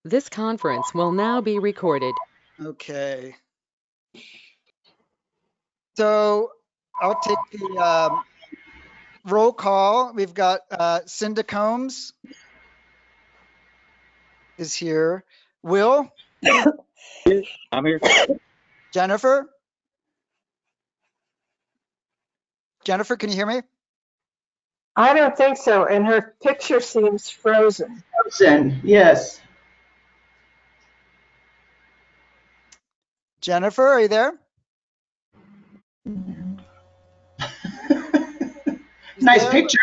This conference will now be recorded. Okay. So I'll take the roll call. We've got Cinda Combs is here. Will? I'm here. Jennifer? Jennifer, can you hear me? I don't think so, and her picture seems frozen. Frozen, yes. Jennifer, are you there? Nice there, picture.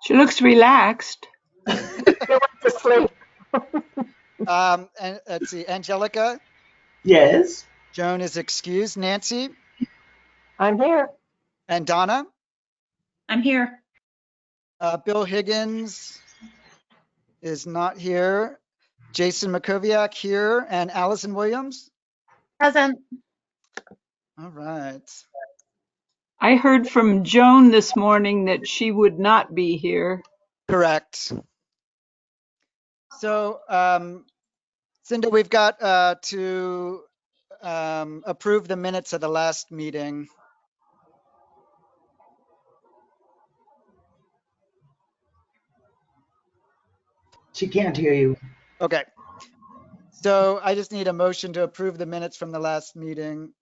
She looks relaxed. She went to sleep. And let's see, Angelica? Yes. Joan is excused. Nancy? I'm here. And Donna? I'm here. Bill Higgins is not here. Jason Makoviak here. And Allison Williams? Present. All right. I heard from Joan this morning that she would not be here. Correct. So, Cinda, we've got to approve the minutes of the last meeting. She can't hear you. Okay. So I just need a motion to approve the minutes from the last meeting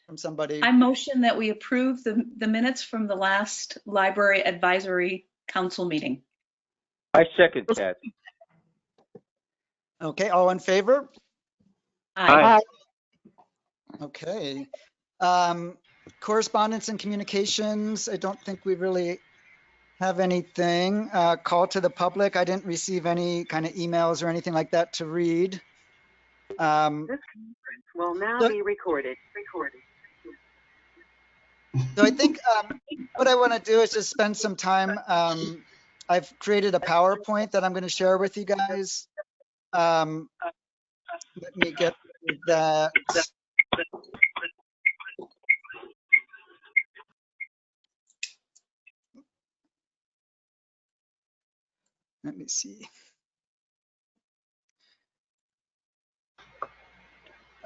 from somebody. I motion that we approve the minutes from the last Library Advisory Council meeting. I second that. Okay, all in favor? Aye. Okay. Correspondence and communications, I don't think we really have anything. Call to the public, I didn't receive any kind of emails or anything like that to read. This conference will now be recorded. So I think what I want to do is just spend some time. I've created a PowerPoint that I'm going to share with you guys. Let me get that. Let me see.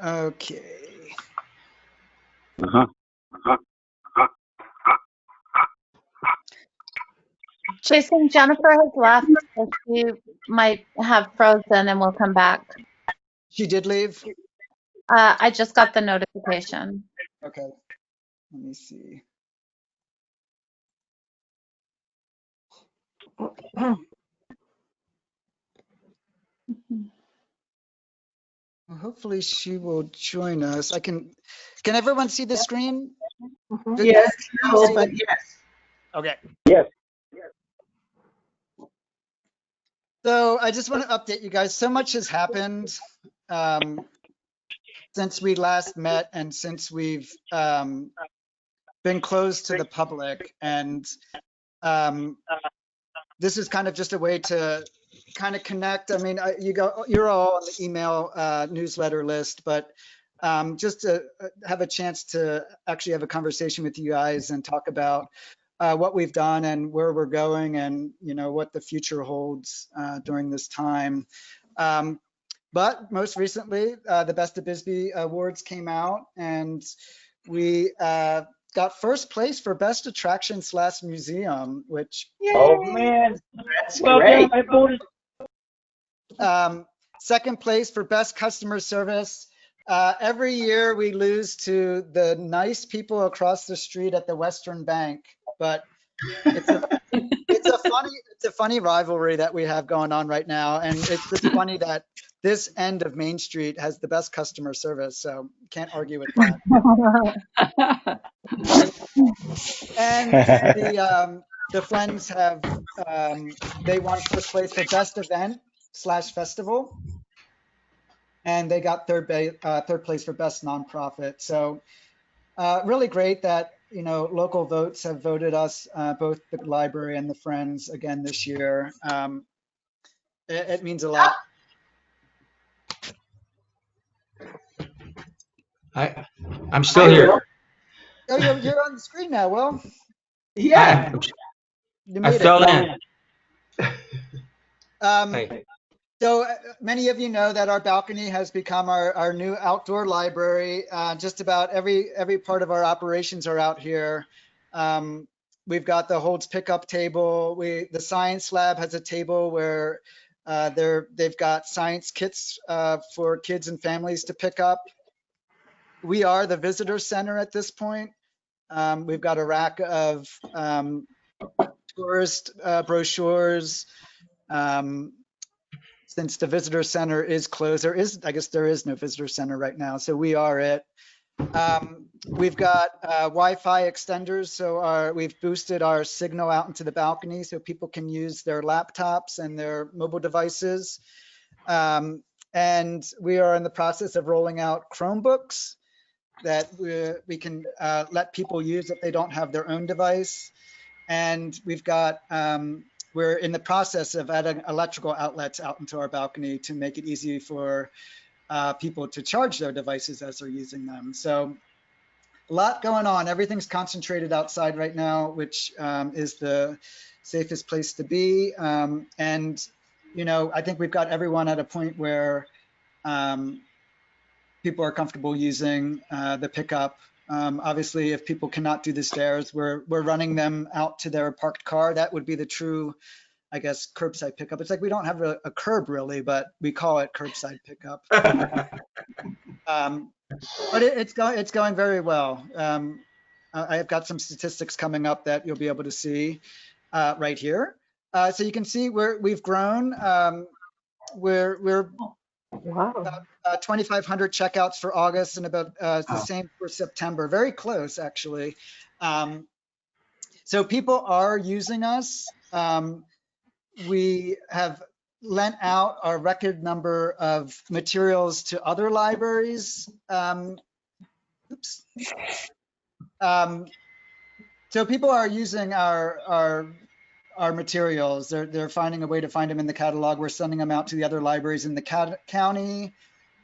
Okay. Jason, Jennifer has left, so she might have frozen and will come back. She did leave? I just got the notification. Okay. Let me see. Well, hopefully she will join us. Can everyone see the screen? Yes, no, but yes. Okay. Yes. So I just want to update you guys. So much has happened since we last met and since we've been closed to the public. And this is kind of just a way to kind of connect. I mean, you're all on the email newsletter list, but just to have a chance to actually have a conversation with you guys and talk about what we've done and where we're going and, you know, what the future holds during this time. But most recently, the Best of Bisbee Awards came out and we got first place for Best Attraction / Museum, which. Yay. Oh man, That's well great. done. I voted. Second place for Best Customer Service. Every year we lose to the nice people across the street at the Western Bank, but it's a funny rivalry that we have going on right now, and it's just funny that this end of Main Street has the best customer service, so can't argue with that. And the Friends have they won first place for Best Event / Festival, and they got third place for Best Nonprofit. So really great that, you know, local votes have voted us, both the library and the Friends, again this year. It means a lot. I'm still here. Oh, you're on the screen now, Will. Yeah. You I made fell it. in. Hi. So many of you know that our balcony has become our new outdoor library. Just about every part of our operations are out here. We've got the Holds pickup table. The science lab has a table where they've got science kits for kids and families to pick up. We are the visitor center at this point. We've got a rack of tourist brochures. Since the visitor center is closed, I guess there is no visitor center right now, so we are it. We've got Wi-Fi extenders, so we've boosted our signal out into the balcony so people can use their laptops and their mobile devices. And we are in the process of rolling out Chromebooks that we can let people use if they don't have their own device. And we've got we're in the process of adding electrical outlets out into our balcony to make it easy for people to charge their devices as they're using them. So a lot going on. Everything's concentrated outside right now, which is the safest place to be. And, you know, I think we've got everyone at a point where people are comfortable using the pickup. Obviously, if people cannot do the stairs, we're running them out to their parked car. That would be the true, I guess, curbside pickup. It's like we don't have a curb really, but we call it curbside pickup. But it's going very well. I've got some statistics coming up that you'll be able to see right here. So you can see we've grown. We're Wow. 2,500 checkouts for August and about the same for September. Very close, actually. So people are using us. We have lent out our record number of materials to other libraries. Oops. So people are using our materials. They're finding a way to find them in the catalog. We're sending them out to the other libraries in the county.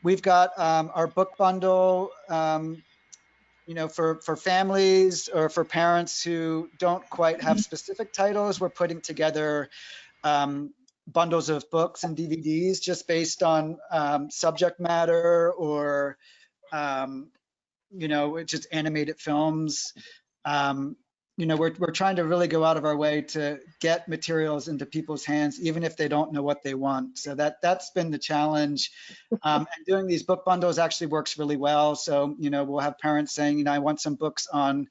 We've got our book bundle, you know, for families or for parents who don't quite have specific titles. We're putting together bundles of books and DVDs just based on subject matter or, you know, just animated films. You know, we're trying to really go out of our way to get materials into people's hands, even if they don't know what they want. So that's been the challenge. And doing these book bundles actually works really well. So, you know, we'll have parents saying, you know, I want some books on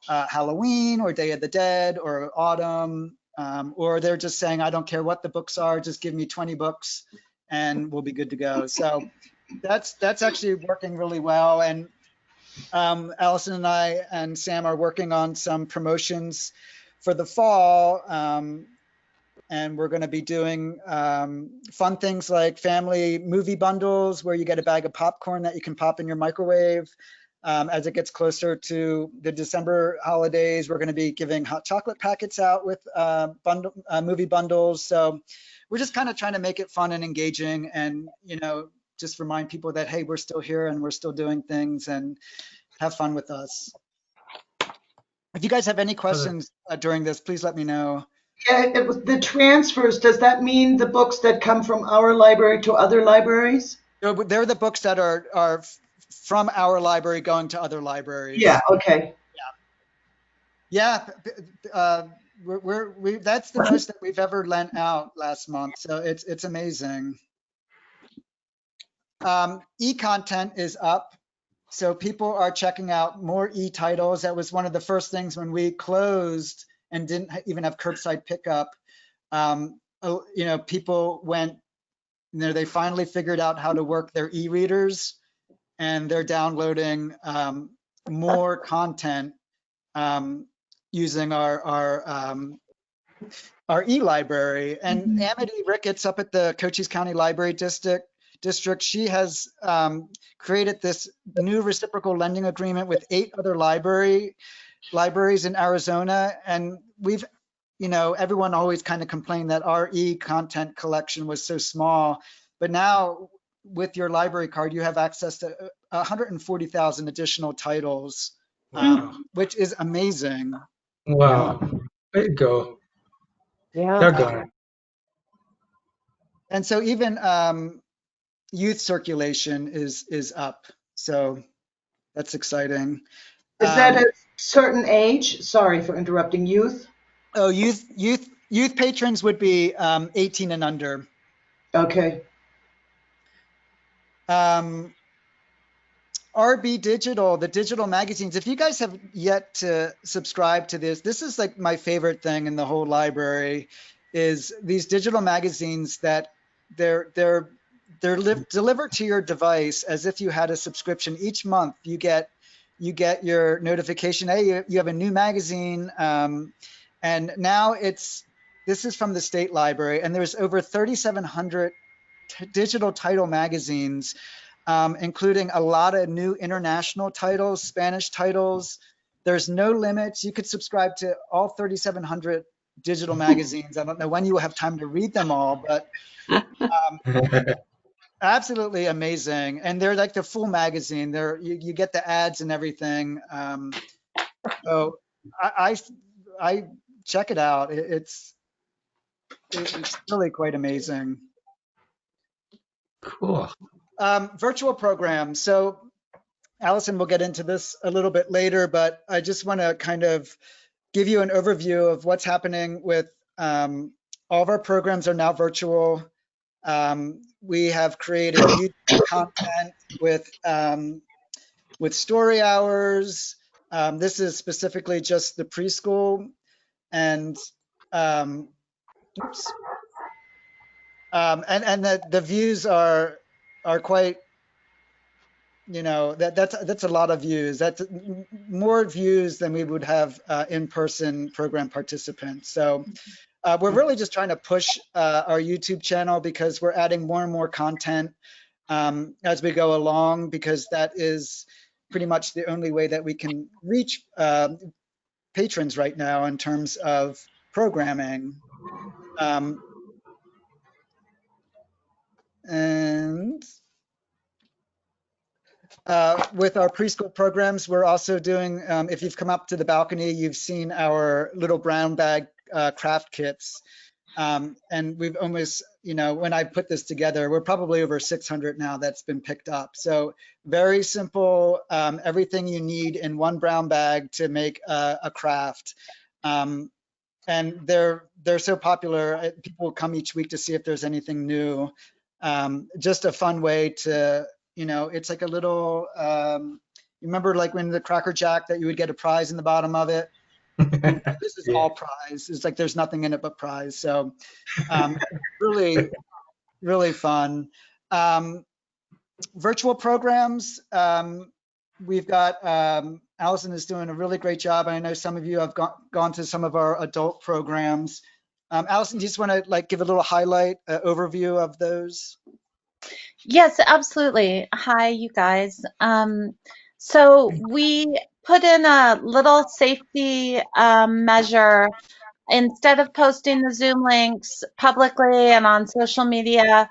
Halloween or Day of the Dead or autumn, or they're just saying, I don't care what the books are, just give me 20 books and we'll be good to go. So that's actually working really well. And Allison and I and Sam are working on some promotions for the fall. And we're going to be doing fun things like family movie bundles where you get a bag of popcorn that you can pop in your microwave. As it gets closer to the December holidays, we're going to be giving hot chocolate packets out with movie bundles. So we're just kind of trying to make it fun and engaging and, you know, just remind people that, hey, we're still here and we're still doing things and have fun with us. If you guys have any questions during this, please let me know. Yeah, it was the transfers. Does that mean the books that come from our library to other libraries? They're the books that are from our library going to other libraries. Yeah. Okay. Yeah. That's the most that we've ever lent out last month. So it's amazing. E-content is up. So people are checking out more e-titles. That was one of the first things when we closed and didn't even have curbside pickup. You know, people went, you know, they finally figured out how to work their e-readers and they're downloading more content using our e-library. And Amity Ricketts up at the Cochise County Library District, she has created this new reciprocal lending agreement with 8 other libraries in Arizona. And we've, you know, everyone always kind of complained that our e-content collection was so small, but now with your library card, you have access to 140,000 additional titles, which is amazing. Wow. Way to go. Yeah. They're going. And so even youth circulation is up. So that's exciting. Is that a certain age? Sorry for interrupting. Youth? Oh, youth patrons would be 18 and under. Okay. RB Digital, the digital magazines. If you guys have yet to subscribe to this is like my favorite thing in the whole library, is these digital magazines that they're delivered to your device as if you had a subscription. Each month you get your notification, hey, you have a new magazine, and now this is from the State Library, and there's over 3,700 digital title magazines, including a lot of new international titles, Spanish titles. There's no limits. You could subscribe to all 3,700 digital magazines. I don't know when you will have time to read them all, but absolutely amazing. And they're like the full magazine. You get the ads and everything. So I check it out. It's really quite amazing. Cool. Virtual programs. So Allison will get into this a little bit later, but I just want to kind of give you an overview of what's happening with all of our programs are now virtual. We have created YouTube content with story hours. This is specifically just the preschool, and oops. And the views are quite, you know, that's a lot of views. That's more views than we would have in-person program participants. So we're really just trying to push our YouTube channel, because we're adding more and more content as we go along, because that is pretty much the only way that we can reach patrons right now in terms of programming. And with our preschool programs, we're also doing, if you've come up to the balcony, you've seen our little brown bag craft kits. And we've almost, you know, when I put this together, we're probably over 600 now that's been picked up. So very simple, everything you need in one brown bag to make a craft. And they're so popular. People come each week to see if there's anything new. Just a fun way to, you know, it's like a little, you remember like when the Cracker Jack that you would get a prize in the bottom of it? This is all prize. It's like there's nothing in it but prize. So really, really fun. Virtual programs. We've got, Allison is doing a really great job. I know some of you have gone to some of our adult programs. Allison, do you just want to like give a little highlight overview of those? Yes, absolutely. Hi, you guys. So we put in a little safety measure. Instead of posting the Zoom links publicly and on social media,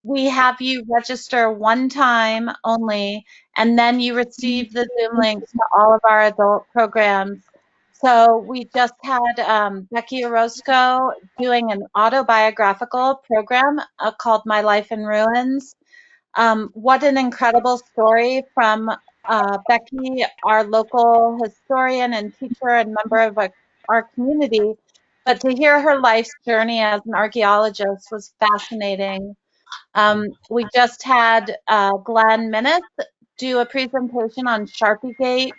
we have you register one time only, and then you receive the Zoom links to all of our adult programs. So we just had Becky Orozco doing an autobiographical program called My Life in Ruins. What an incredible story from Becky, our local historian and teacher and member of our community. But to hear her life's journey as an archaeologist was fascinating. We just had Glenn Minnis do a presentation on Sharpiegate,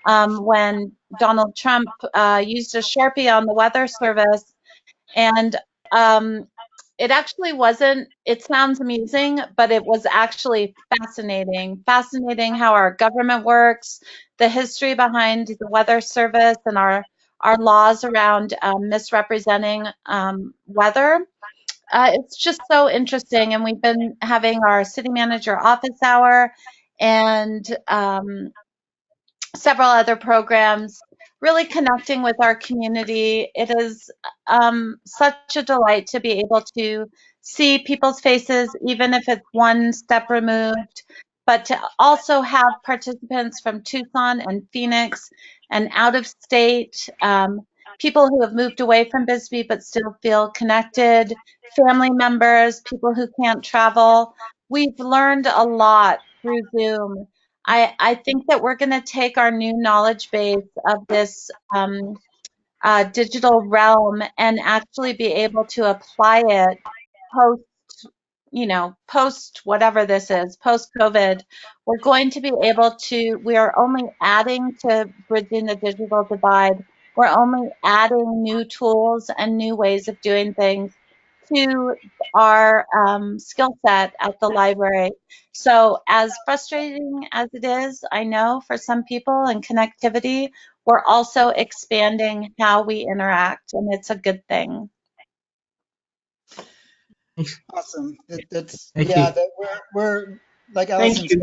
when Donald Trump used a Sharpie on the Weather Service. And it actually wasn't, it sounds amusing, but it was actually fascinating. Fascinating how our government works, the history behind the Weather Service, and our laws around misrepresenting weather. It's just so interesting. And we've been having our city manager office hour and several other programs, really connecting with our community. It is such a delight to be able to see people's faces, even if it's one step removed, but to also have participants from Tucson and Phoenix and out of state. people who have moved away from Bisbee but still feel connected, family members, people who can't travel. We've learned a lot through Zoom. I think that we're going to take our new knowledge base of this digital realm and actually be able to apply it post, post whatever this is, post COVID. We're going to be able to, we are only adding to bridging the digital divide. We're only adding new tools and new ways of doing things to our skill set at the library. So as frustrating as it is, I know for some people and connectivity, we're also expanding how we interact, and it's a good thing. Awesome. That's Thank yeah. you. We're like Thank Allison you.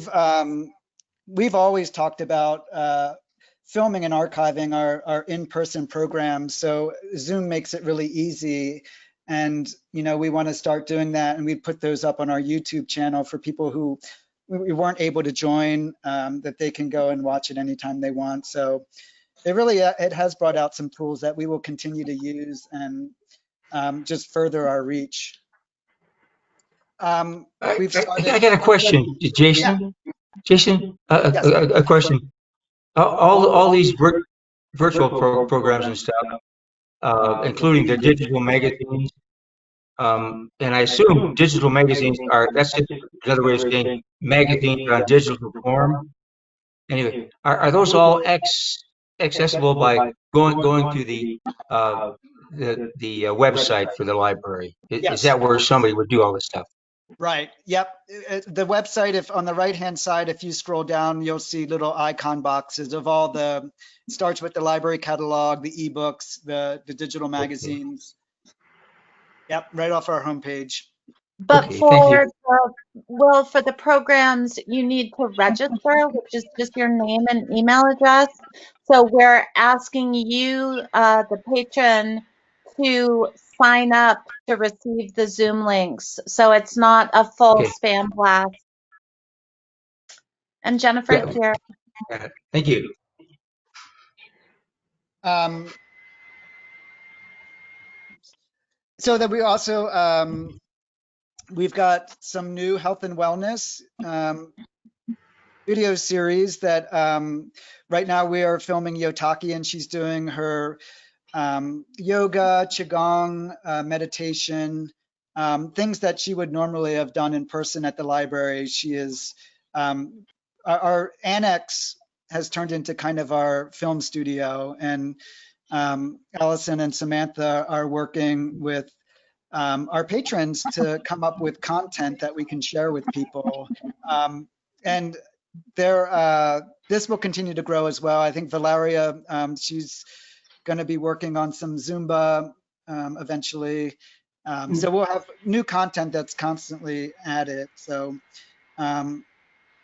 said, we've always talked about filming and archiving our in-person programs. So Zoom makes it really easy, and we want to start doing that, and we put those up on our YouTube channel for people who we weren't able to join, that they can go and watch it anytime they want. So it really it has brought out some tools that we will continue to use and just further our reach. We've started. I got a question, Yeah. Jason. Jason, Yes. a question. All these virtual programs and stuff, including the digital magazines, and I assume digital magazines that's just another way of saying magazines on digital form. Anyway, are those all accessible by going to uh, the website for the library? Is Yes. that where somebody would do all this stuff? Right. Yep. The website, if on the right-hand side, if you scroll down, you'll see little icon boxes of all it starts with the library catalog, the ebooks, the digital magazines. Yep. Right off our homepage. But Okay, thank you. for the programs, you need to register, which is just your name and email address. So we're asking you, the patron, to sign up to receive the Zoom links. So it's not a full Okay, spam blast. And Jennifer's yeah, here. thank you. So that we also we've got some new health and wellness video series that right now we are filming Yotaki, and she's doing her yoga, qigong, meditation, things that she would normally have done in person at the library. She is our annex has turned into kind of our film studio, and Allison and Samantha are working with our patrons to come up with content that we can share with people. And this will continue to grow as well. I think Valeria, she's going to be working on some Zumba eventually. So we'll have new content that's constantly added. So,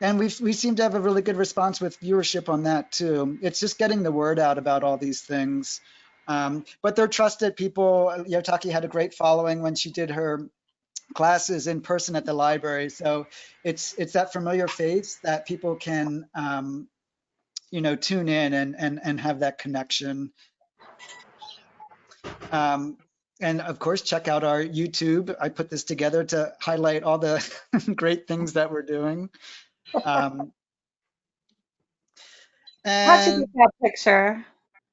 and we seem to have a really good response with viewership on that too. It's just getting the word out about all these things. But they're trusted people. Yotaki had a great following when she did her classes in person at the library. So it's that familiar face that people can, tune in and have that connection. And of course, check out our YouTube. I put this together to highlight all the great things that we're doing. How'd you And get that picture?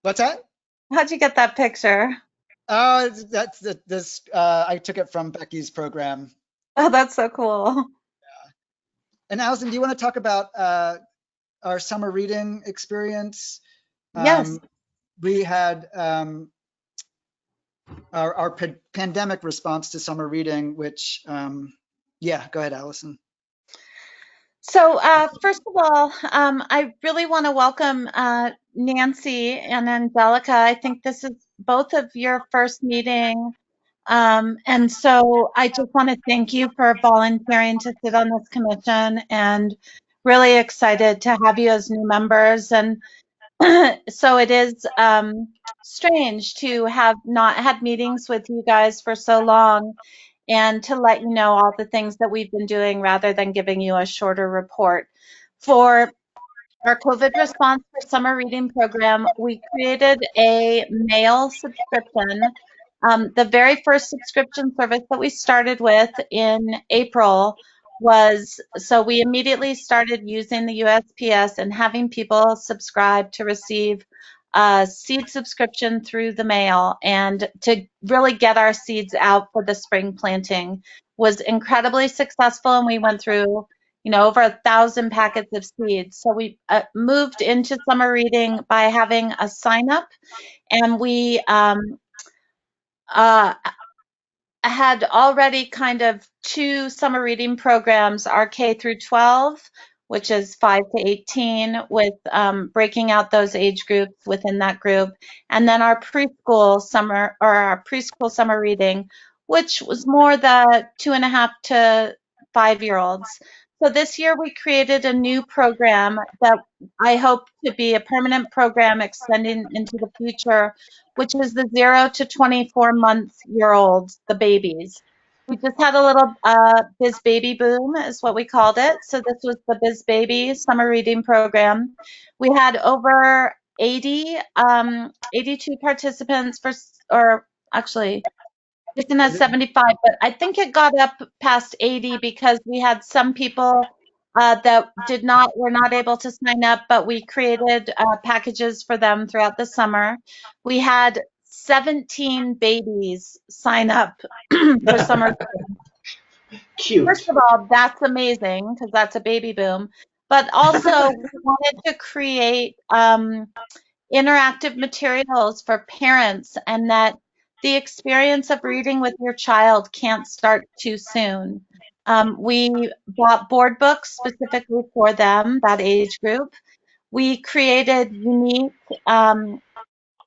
what's that? How'd you get that picture? Oh, that's this. I took it from Becky's program. Oh, that's so cool. And Allison, do you want to talk about our summer reading experience? Yes. We had our pandemic response to summer reading, which, yeah, go ahead, Allison. So first of all, I really want to welcome Nancy and Angelica. I think this is both of your first meeting. And so I just want to thank you for volunteering to sit on this commission, and really excited to have you as new members. And so it is strange to have not had meetings with you guys for so long, and to let you know all the things that we've been doing rather than giving you a shorter report. For our COVID response for summer reading program, we created a mail subscription. The very first subscription service that we started with in April was, so we immediately started using the USPS and having people subscribe to receive a seed subscription through the mail, and to really get our seeds out for the spring planting was incredibly successful, and we went through over 1,000 packets of seeds. So we moved into summer reading by having a sign up, and we uh, had already kind of two summer reading programs, our K through 12, which is 5 to 18, with breaking out those age groups within that group, and then our preschool summer reading, which was more the 2.5 to 5-year-olds. So this year we created a new program that I hope to be a permanent program extending into the future, which is the 0 to 24-month-year-olds, the babies. We just had a little Biz Baby boom, is what we called it. So this was the Biz Baby summer reading program. We had over 82 participants or actually, Kristen has 75, but I think it got up past 80 because we had some people that were not able to sign up, but we created packages for them throughout the summer. We had 17 babies sign up for summer. Cute. First of all, that's amazing because that's a baby boom. But also, we wanted to create interactive materials for parents, and that the experience of reading with your child can't start too soon. We bought board books specifically for them, that age group. We created unique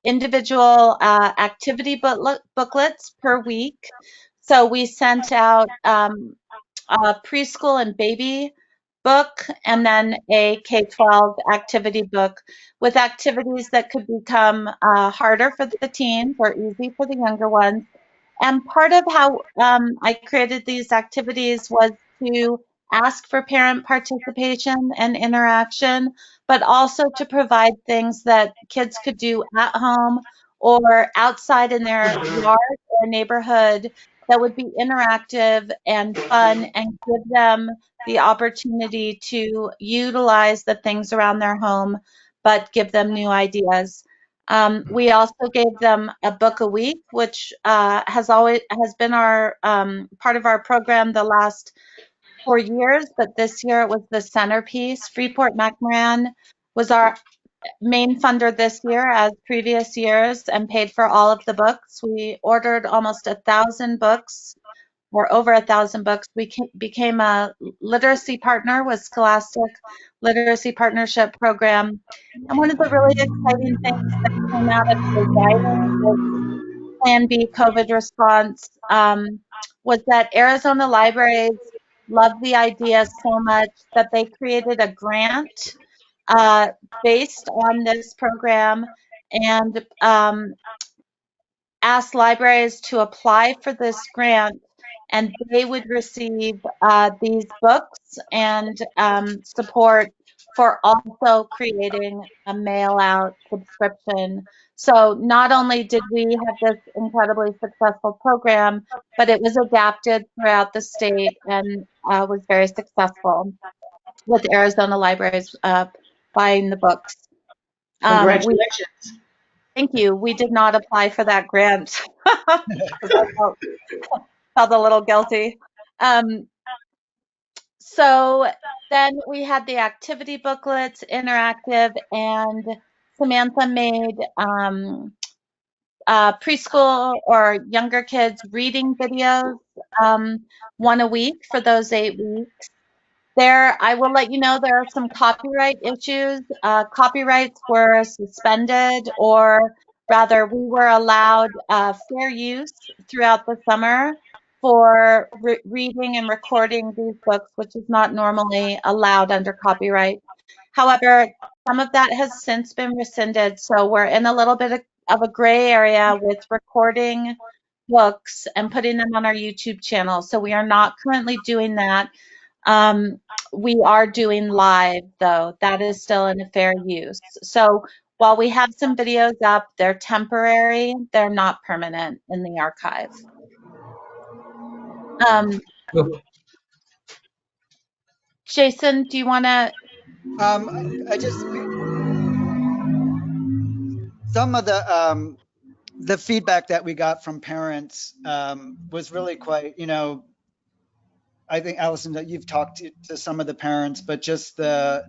individual activity booklets per week. So we sent out a preschool and baby book, and then a K-12 activity book with activities that could become harder for the teens or easy for the younger ones. And part of how I created these activities was to ask for parent participation and interaction, but also to provide things that kids could do at home or outside in their yard or neighborhood that would be interactive and fun and give them the opportunity to utilize the things around their home, but give them new ideas. We also gave them a book a week, which has been our part of our program the last 4 years, but this year it was the centerpiece. Freeport McMoran was our main funder this year, as previous years, and paid for all of the books. We ordered almost 1,000 books, or over 1,000 books. We became a literacy partner with Scholastic Literacy Partnership Program. And one of the really exciting things that came out of the writing of Plan B COVID response was that Arizona libraries loved the idea so much that they created a grant based on this program, and asked libraries to apply for this grant, and they would receive these books and support for also creating a mail-out subscription. So not only did we have this incredibly successful program, but it was adapted throughout the state and was very successful with Arizona libraries buying the books. Congratulations. Thank you. We did not apply for that grant because I felt a little guilty. So then we had the activity booklets, interactive, and Samantha made preschool or younger kids reading videos, one a week for those 8 weeks. I will let you know there are some copyright issues. Copyrights were suspended, or rather, we were allowed fair use throughout the summer for reading and recording these books, which is not normally allowed under copyright. However, some of that has since been rescinded, so we're in a little bit of a gray area with recording books and putting them on our YouTube channel. So we are not currently doing that. We are doing live, though. That is still in a fair use. So while we have some videos up, they're temporary. They're not permanent in the archive. Jason, do you want to? Some of the feedback that we got from parents was really quite, I think, Allison, that you've talked to some of the parents, but just they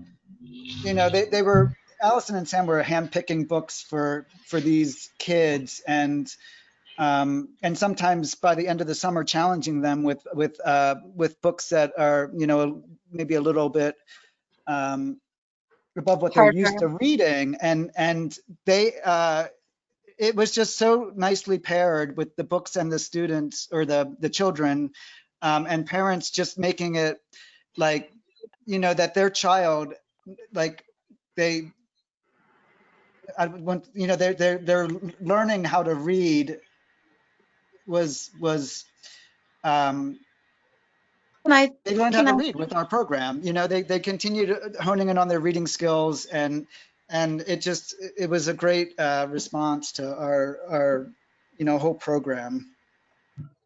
were, Allison and Sam were handpicking books for these kids, and sometimes by the end of the summer, challenging them with books that are, maybe a little bit above what they're used to reading, and they it was just so nicely paired with the books and the students, or the children, and parents just making it like, that their child, like they, they're learning how to read was they learned how to read with our program. They continued honing in on their reading skills, and it was a great response to our whole program.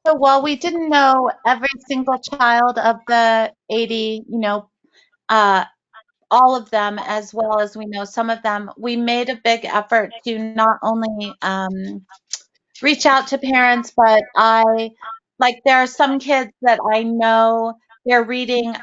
So while we didn't know every single child of the 80, all of them, as well as we know some of them, we made a big effort to not only reach out to parents, but there are some kids that I know they're reading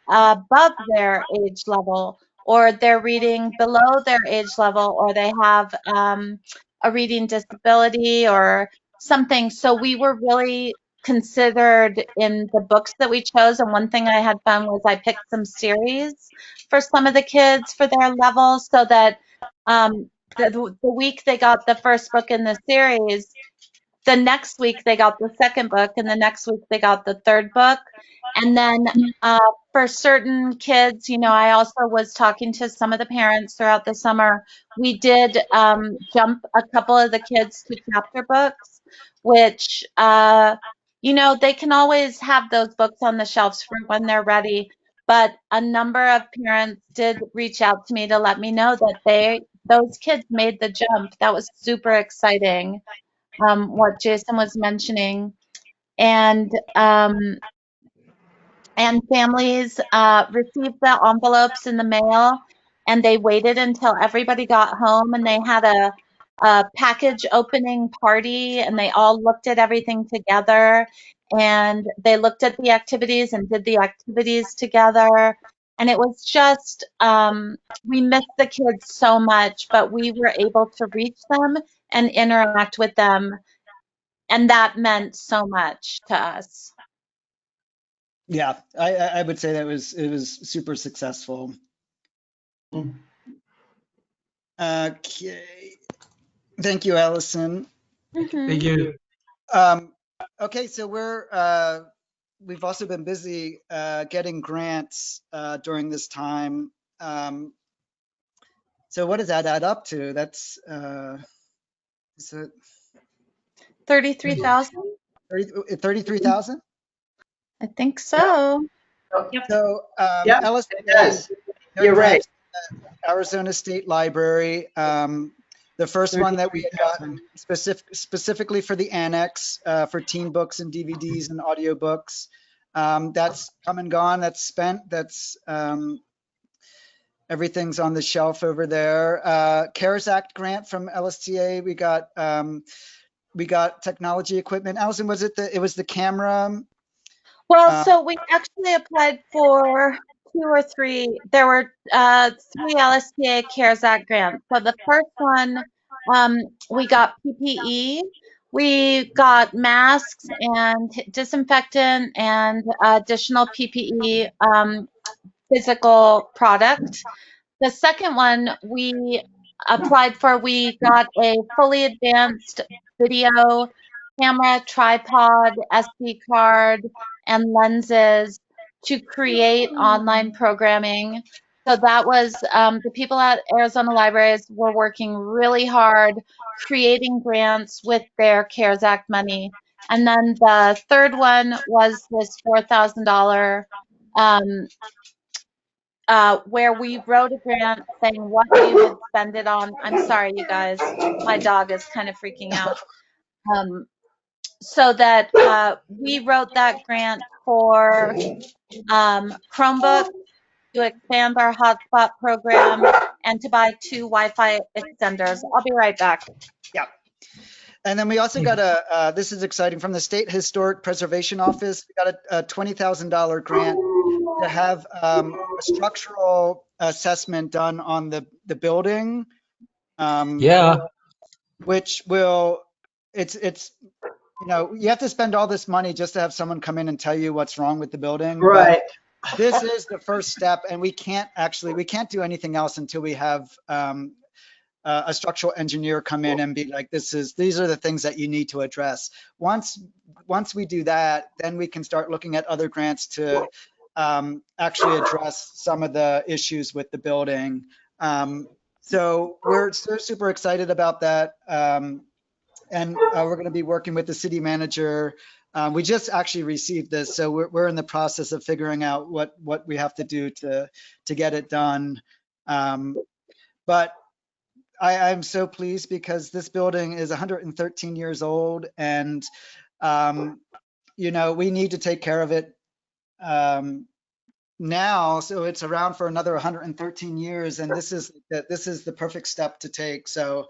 above their age level, or they're reading below their age level, or they have a reading disability or something. So we were really considered in the books that we chose. And one thing I had fun was I picked some series for some of the kids for their levels, so that the week they got the first book in the series, the next week they got the second book, and the next week they got the third book. And then for certain kids, I also was talking to some of the parents throughout the summer. We did jump a couple of the kids to chapter books, which, they can always have those books on the shelves for when they're ready. But a number of parents did reach out to me to let me know that those kids made the jump. That was super exciting. What Jason was mentioning, and families received the envelopes in the mail, and they waited until everybody got home, and they had a package opening party, and they all looked at everything together, and they looked at the activities and did the activities together. And it was just, we missed the kids so much, but we were able to reach them and interact with them. And that meant so much to us. Yeah, I would say that it was super successful. Okay. Thank you, Allison. Thank you. Okay, so we've also been busy getting grants during this time. So what does that add up to? That's is it 33,000? 33,000? I think so. Yep. So Yeah, Allison, it does. You're right. Arizona State Library. The first one that we got specifically for the annex for teen books and DVDs and audiobooks. That's come and gone. That's spent. That's everything's on the shelf over there. CARES Act grant from LSTA. We got technology equipment. Allison, it was the camera? Well, so we actually applied for 2 or 3. There were 3 LSTA CARES Act grants. So the first one, we got PPE. We got masks and disinfectant and additional PPE physical product. The second one we applied for, we got a fully advanced video camera, tripod, SD card, and lenses to create online programming. So that was the people at Arizona Libraries were working really hard creating grants with their CARES Act money. And then the third one was this $4,000 where we wrote a grant saying what we would spend it on. I'm sorry, you guys, my dog is kind of freaking out. So that we wrote that grant for Chromebooks, to expand our hotspot program, and to buy 2 Wi-Fi extenders. I'll be right back. Yeah. And then we also got this is exciting, from the State Historic Preservation Office. We got a $20,000 grant to have a structural assessment done on the building. Yeah. Which will, it's, you know, you have to spend all this money just to have someone come in and tell you what's wrong with the building. Right. But this is the first step, and we can't do anything else until we have a structural engineer come in and be like, these are the things that you need to address. Once we do that, then we can start looking at other grants to actually address some of the issues with the building. So we're super excited about that. And we're going to be working with the city manager. We just actually received this, so we're in the process of figuring out what we have to do to get it done. But I'm so pleased because this building is 113 years old, and you know, we need to take care of it now, so it's around for another 113 years, and this is the perfect step to take. So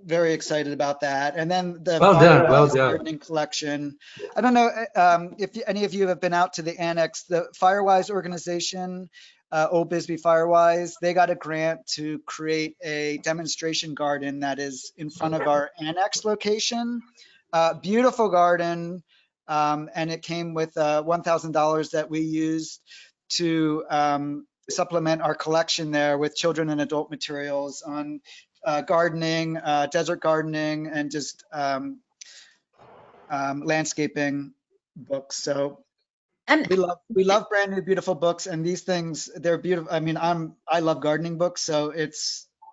very excited about that. And then the Well done. gardening collection. I don't know if any of you have been out to the annex. The Firewise organization, Old Bisbee Firewise, they got a grant to create a demonstration garden that is in front of our annex location. Beautiful garden, and it came with $1,000 that we used to supplement our collection there with children and adult materials on gardening, desert gardening, and just landscaping books. So And we love brand new beautiful books, and these things, they're beautiful. I mean, I love gardening books, so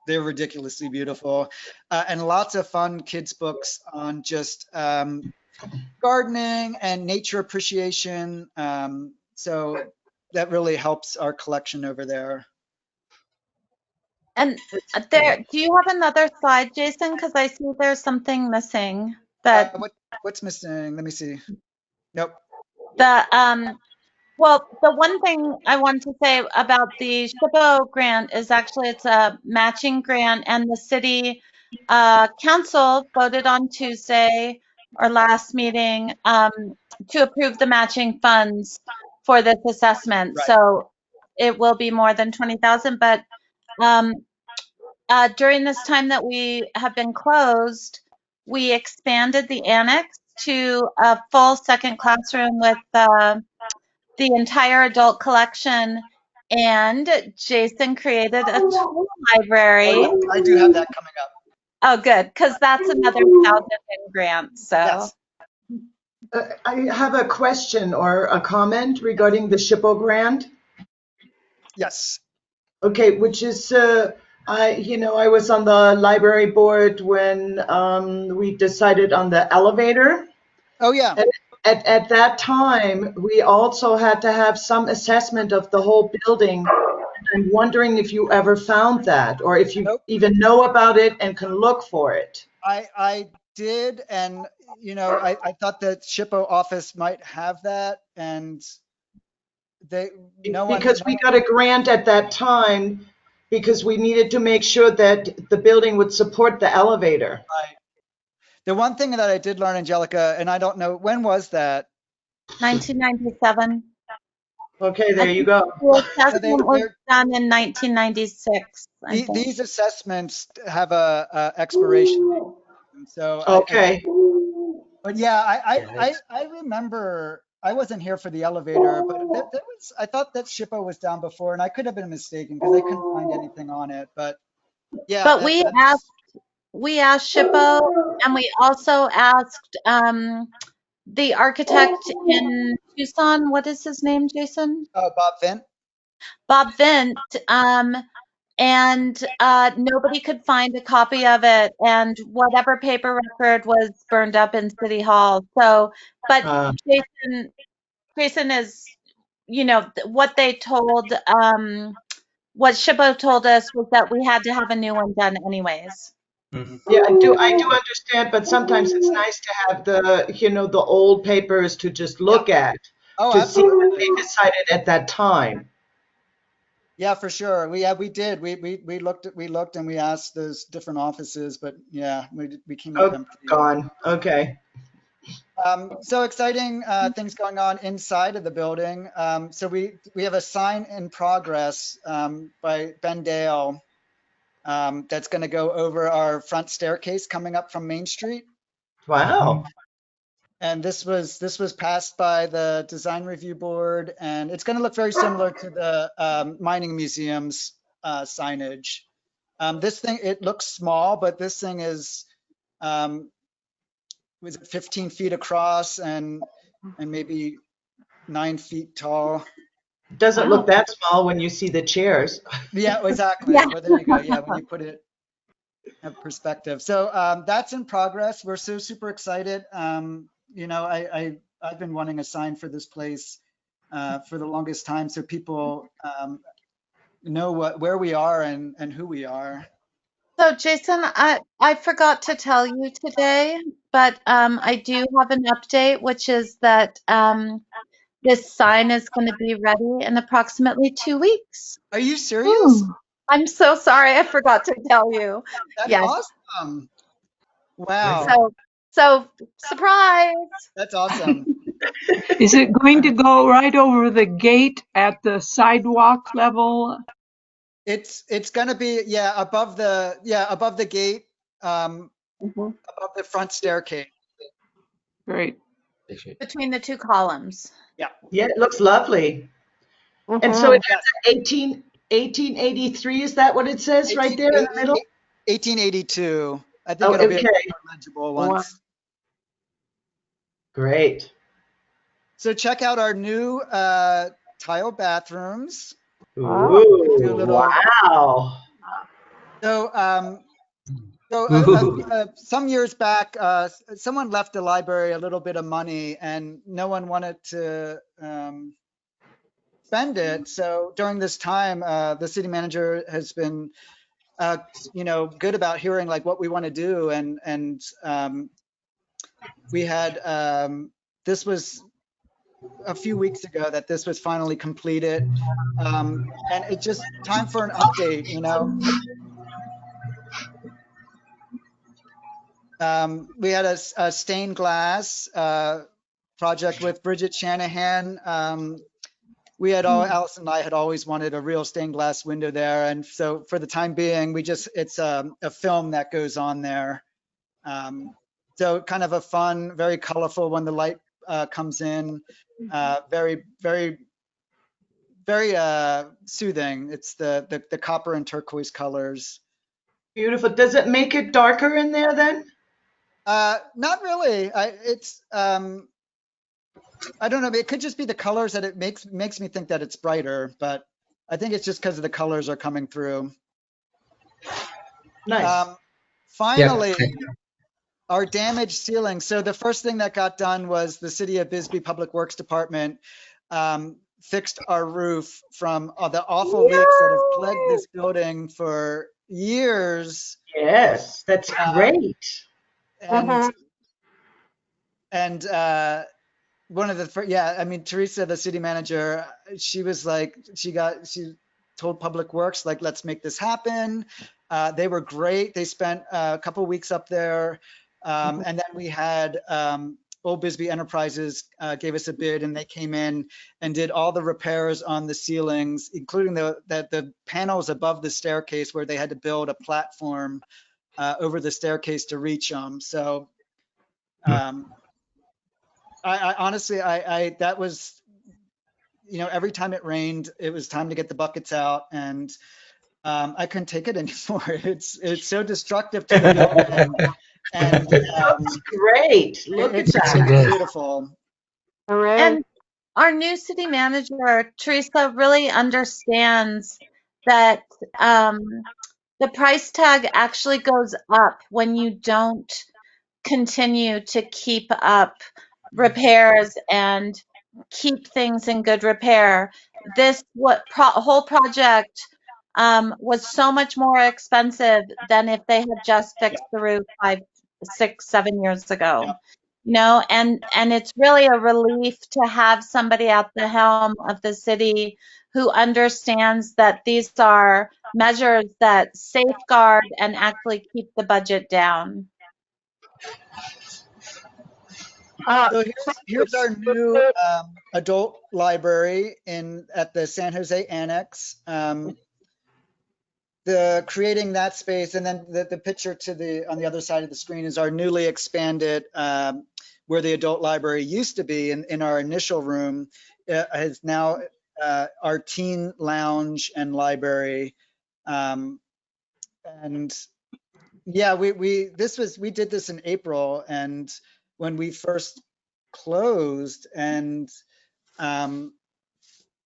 they're ridiculously beautiful, and lots of fun kids books on just gardening and nature appreciation. So that really helps our collection over there. And there, do you have another slide, Jason? Because I see there's something missing. That What's missing? Let me see. Nope. Well, the one thing I wanted to say about the SHPO grant is actually it's a matching grant, and the city council voted on Tuesday, or last meeting, to approve the matching funds for this assessment. Right. So it will be more than 20,000, but during this time that we have been closed, we expanded the annex to a full second classroom with the entire adult collection, and Jason created a tool library. I do have that coming up. Oh, good, because that's another 1,000 in grants. So. Yes. I have a question or a comment regarding the SHPO grant. Yes. Okay, which is, I was on the library board when we decided on the elevator. Oh, yeah. At that time, we also had to have some assessment of the whole building. I'm wondering if you ever found that, or if you even know about it and can look for it. I did, and I thought that SHPO office might have that, and because we got a grant at that time because we needed to make sure that the building would support the elevator. Right. The one thing that I did learn, Angelica, and I don't know, when was that? 1997. Okay, there you go. The assessment was done in 1996. These assessments have a expiration date. So okay. But yeah, I remember, I wasn't here for the elevator, but I thought that SHPO was down before, and I could have been mistaken because I couldn't find anything on it. But yeah. But we asked SHPO, and we also asked the architect in Tucson. What is his name, Jason? Bob Vint. Bob Vint. And nobody could find a copy of it, and whatever paper record was burned up in City Hall. So, but Jason, is, what they told, what SHPO told us was that we had to have a new one done anyways. Yeah, I do understand, but sometimes it's nice to have the old papers to just look at, Oh, to see what absolutely. they decided at that time. Yeah, for sure. We did. We looked and we asked those different offices, but yeah, we came up Oh, empty. gone. Okay. So exciting things going on inside of the building. So we have a sign in progress by Ben Dale that's going to go over our front staircase coming up from Main Street. Wow. And this was passed by the design review board, and it's going to look very similar to the mining museum's signage. This thing, it looks small, but this thing is was it 15 feet across and maybe 9 feet tall. Doesn't look that small when you see the chairs. Yeah, exactly. Yeah. Well, there you go. Yeah, when you put it in perspective. So that's in progress. We're so super excited. I've been wanting a sign for this place for the longest time, so people know where we are and who we are. So Jason, I forgot to tell you today, but I do have an update, which is that this sign is going to be ready in approximately 2 weeks. Are you serious? I'm so sorry, I forgot to tell you. That's Yes. awesome. Wow. So surprise. That's awesome. Is it going to go right over the gate at the sidewalk level? It's going to be above the gate, above the front staircase. Great. Between the two columns. Yeah. Yeah, it looks lovely. And so it has 1883, is that what it says right there in the middle? 1882. I think it'll be more legible once. Great. So check out our new tile bathrooms. Ooh, wow. So, some years back, someone left the library a little bit of money, and no one wanted to spend it. So during this time, the city manager has been, good about hearing like what we want to do, and we had this was a few weeks ago that this was finally completed, and it's just time for an update. We had a stained glass project with Bridget Shanahan. Allison and I had always wanted a real stained glass window there, and so for the time being, it's a film that goes on there. So kind of a fun, very colorful when the light comes in. Very, very, very soothing. It's the copper and turquoise colors. Beautiful. Does it make it darker in there then? Not really. I don't know. It could just be the colors that it makes me think that it's brighter, but I think it's just because of the colors are coming through. Nice. Finally, our damaged ceiling. So the first thing that got done was the City of Bisbee Public Works Department fixed our roof from the awful leaks that have plagued this building for years. Yes, that's great. And one of the Teresa, the city manager, she was like, she told Public Works, like, let's make this happen. They were great. They spent a couple weeks up there. And then we had Old Bisbee Enterprises gave us a bid, and they came in and did all the repairs on the ceilings, including the panels above the staircase where they had to build a platform over the staircase to reach them. So I honestly, that was, every time it rained, it was time to get the buckets out, and I couldn't take it anymore. It's so destructive to the building. And that's great. Look at that. It's beautiful. And our new city manager, Teresa, really understands that the price tag actually goes up when you don't continue to keep up repairs and keep things in good repair. This whole project was so much more expensive than if they had just fixed the roof 5, 6, 7 years ago. You know, and it's really a relief to have somebody at the helm of the city who understands that these are measures that safeguard and actually keep the budget down. So here's our new adult library at the San Jose Annex. Creating that space, and then the picture on the other side of the screen is our newly expanded where the adult library used to be in our initial room is now our teen lounge and library. And yeah, we did this in April, and when we first closed, and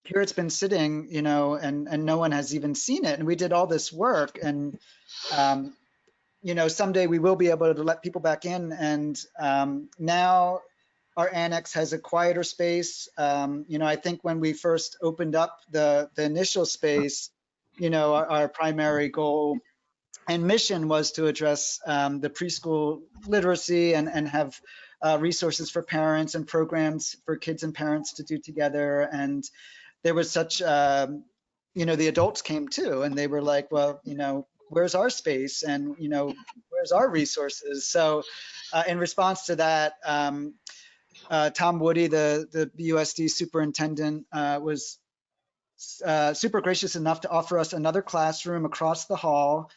here it's been sitting, you know, and no one has even seen it. And we did all this work, and you know, someday we will be able to let people back in. And now our annex has a quieter space. You know, I think when we first opened up the initial space, you know, our primary goal and mission was to address the preschool literacy and have resources for parents and programs for kids and parents to do together. And there was such, you know, the adults came too, and they were like, well, you know, where's our space? And, you know, where's our resources? So in response to that, Tom Woody, the BUSD superintendent, was super gracious enough to offer us another classroom across the hall.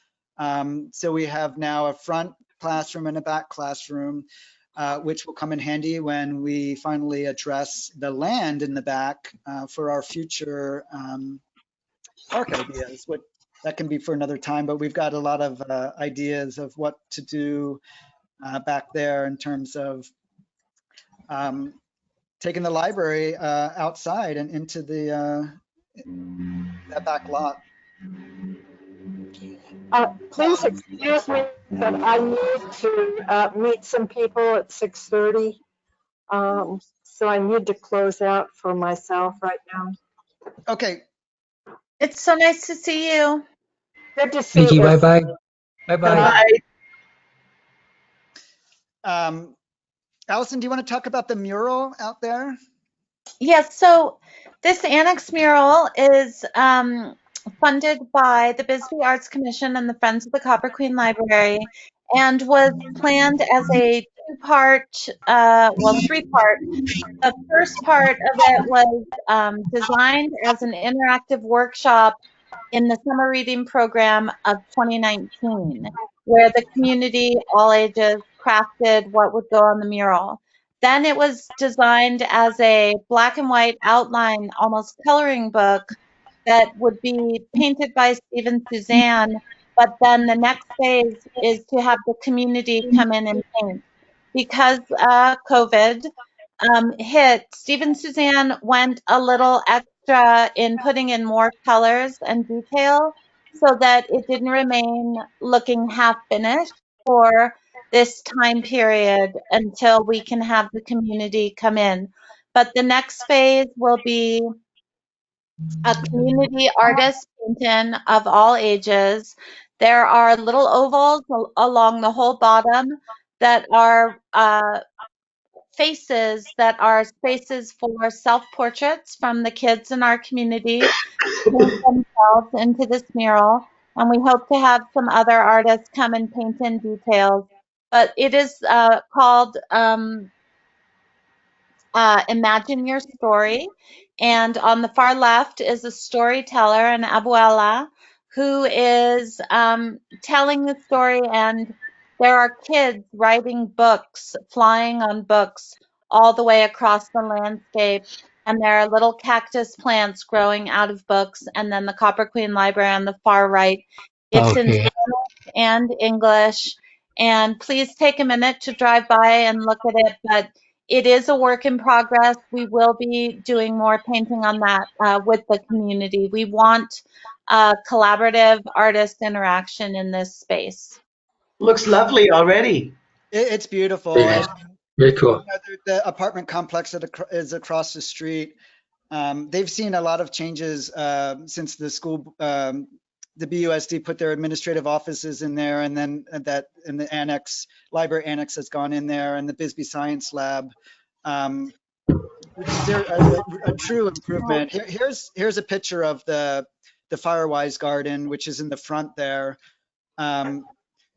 So we have now a front classroom and a back classroom, which will come in handy when we finally address the land in the back for our future park ideas. That can be for another time, but we've got a lot of ideas of what to do back there in terms of taking the library outside and into that back lot. Please excuse me, but I need to meet some people at 6:30. So I need to close out for myself right now. Okay. It's so nice to see you. Good to see you. Vicky, bye-bye. Bye-bye. Allison, do you want to talk about the mural out there? Yes, so this annex mural is funded by the Bisbee Arts Commission and the Friends of the Copper Queen Library, and was planned as a three-part. The first part of it was designed as an interactive workshop in the summer reading program of 2019, where the community, all ages, crafted what would go on the mural. Then it was designed as a black and white outline, almost coloring book that would be painted by Stephen Suzanne. But then the next phase is to have the community come in and paint. Because COVID hit, Stephen Suzanne went a little extra in putting in more colors and detail so that it didn't remain looking half finished for this time period until we can have the community come in. But the next phase will be a community artist painting of all ages. There are little ovals along the whole bottom that are faces that are spaces for self-portraits from the kids in our community to paint themselves into this mural. And we hope to have some other artists come and paint in details. But it is called Imagine Your Story. And on the far left is a storyteller, an abuela, who is telling the story. And there are kids writing books, flying on books all the way across the landscape. And there are little cactus plants growing out of books. And then the Copper Queen Library on the far right. It's in Spanish and English. And please take a minute to drive by and look at it. But it is a work in progress. We will be doing more painting on that with the community. We want collaborative artist interaction in this space. Looks lovely already. It's beautiful. Very cool. The apartment complex that is across the street. They've seen a lot of changes since the school, the BUSD put their administrative offices in there, and then that in the annex, library annex has gone in there, and the Bisbee Science Lab. A true improvement. Here's a picture of the Firewise Garden, which is in the front there.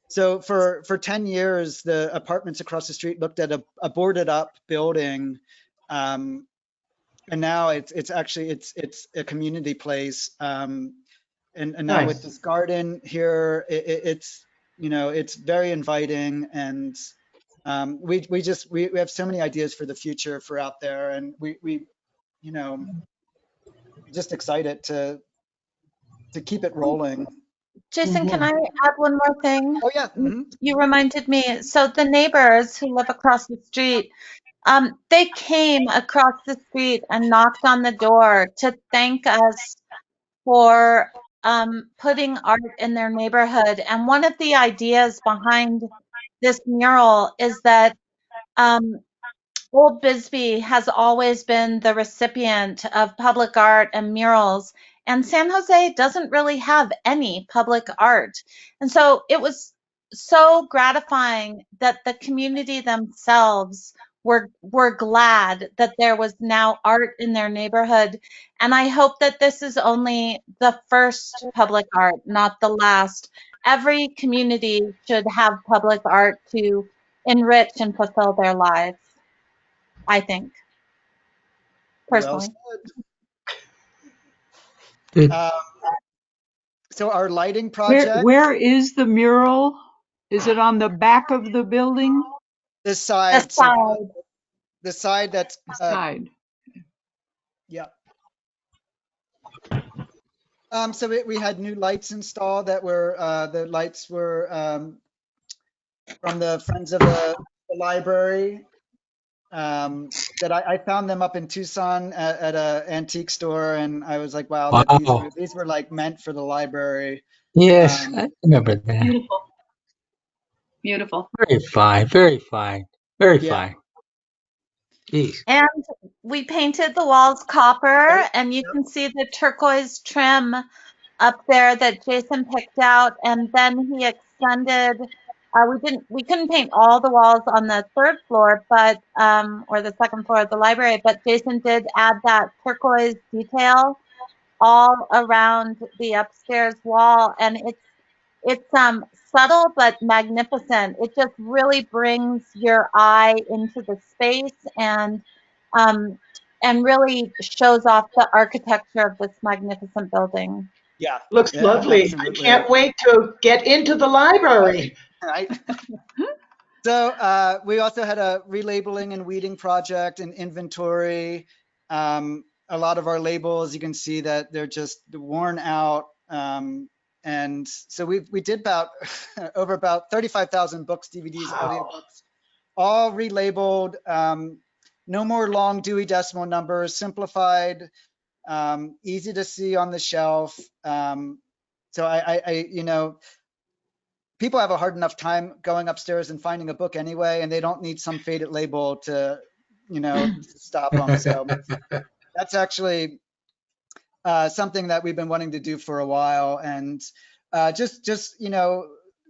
So for 10 years, the apartments across the street looked at a boarded up building, and now it's actually a community place. And now Nice. with this garden here, it's it's very inviting, and we have so many ideas for the future for out there, and we just excited to keep it rolling. Jason, can I add one more thing? Oh yeah. Mm-hmm. You reminded me. So the neighbors who live across the street, they came across the street and knocked on the door to thank us for putting art in their neighborhood. And one of the ideas behind this mural is that Old Bisbee has always been the recipient of public art and murals, and San Jose doesn't really have any public art. And so it was so gratifying that the community themselves were glad that there was now art in their neighborhood. And I hope that this is only the first public art, not the last. Every community should have public art to enrich and fulfill their lives, I think, personally. Well, so our lighting project. Where is the mural? Is it on the back of the building? This side. The side. The side that's. Side. Yeah. So we had new lights installed that were the lights were from the Friends of the Library. That I found them up in Tucson at a antique store, and I was like, wow, Wow. these were like meant for the library. Yes, I remember that. Beautiful. Beautiful. Very fine, very fine, very Yeah. fine. Jeez. And we painted the walls copper, and you can see the turquoise trim up there that Jason picked out, and then he extended. We couldn't paint all the walls on the third floor, but or the second floor of the library, but Jason did add that turquoise detail all around the upstairs wall, and it's subtle but magnificent. It just really brings your eye into the space and really shows off the architecture of this magnificent building. Yeah. Looks Yeah, lovely. absolutely. I can't wait to get into the library. Right. So we also had a relabeling and weeding project and inventory. A lot of our labels, you can see that they're just worn out. And so we did about over about 35,000 books, DVDs, audiobooks, all relabeled. No more long Dewey Decimal numbers, simplified, easy to see on the shelf. So I people have a hard enough time going upstairs and finding a book anyway, and they don't need some faded label to stop them. So that's actually something that we've been wanting to do for a while, and just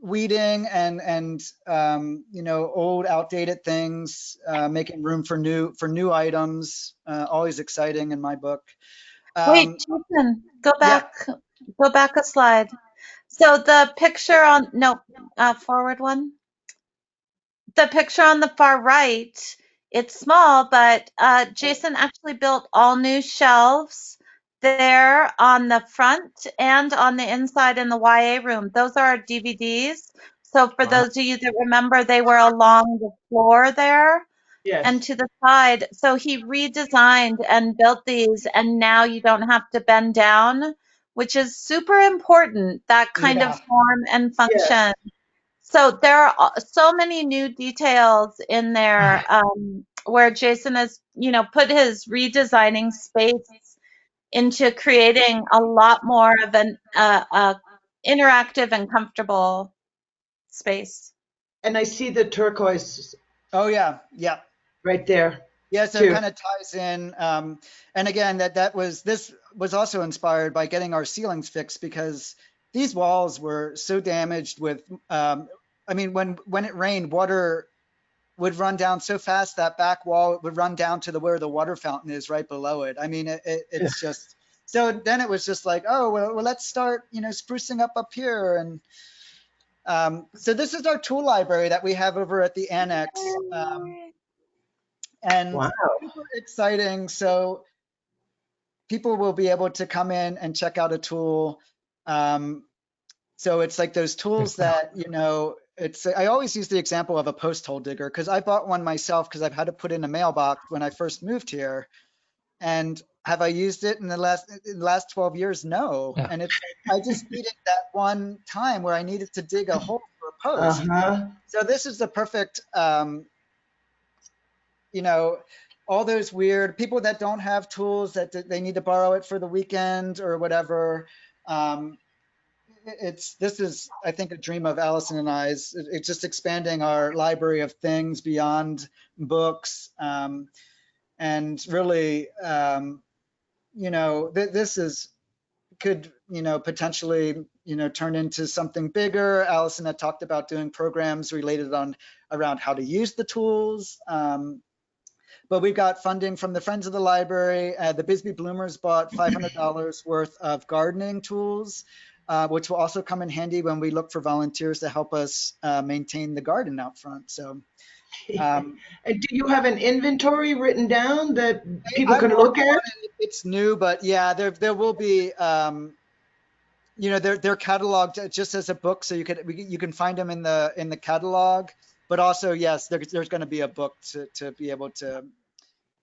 weeding and old outdated things, making room for new items, always exciting in my book. Wait, Jason, go back a slide. So the picture on forward one. The picture on the far right, it's small, but Jason actually built all new shelves there on the front and on the inside in the YA room. Those are our DVDs. So for those of you that remember, they were along the floor there and to the side. So he redesigned and built these, and now you don't have to bend down, which is super important, that kind of form and function. Yes. So there are so many new details in there where Jason has, put his redesigning space into creating a lot more of an interactive and comfortable space. And I see the turquoise Oh, yeah. Yeah. right there. Yeah, so it Too. kind of ties in. And again, this was also inspired by getting our ceilings fixed because these walls were so damaged with, I mean, when it rained, water would run down so fast that back wall would run down to where the water fountain is right below it. I mean, it's just, so then it was just like, oh, well let's start, sprucing up here. And so this is our tool library that we have over at the annex. And Wow. super exciting. So people will be able to come in and check out a tool. So it's like those tools that, I always use the example of a post hole digger because I bought one myself because I've had to put in a mailbox when I first moved here. And have I used it in the last 12 years? No. Yeah. And it's I just needed that one time where I needed to dig a hole for a post. Uh-huh. So this is the perfect, all those weird people that don't have tools that they need to borrow it for the weekend or whatever. This is, I think, a dream of Allison and I's. It's just expanding our library of things beyond books, and really, this could potentially turn into something bigger. Allison had talked about doing programs related around how to use the tools. But we've got funding from the Friends of the Library. The Bisbee Bloomers bought $500 worth of gardening tools, which will also come in handy when we look for volunteers to help us maintain the garden out front. So, And do you have an inventory written down that people can look at? It's new, but yeah, there will be. They're cataloged just as a book, so you can find them in the catalog. But also, yes, there's going to be a book to be able to.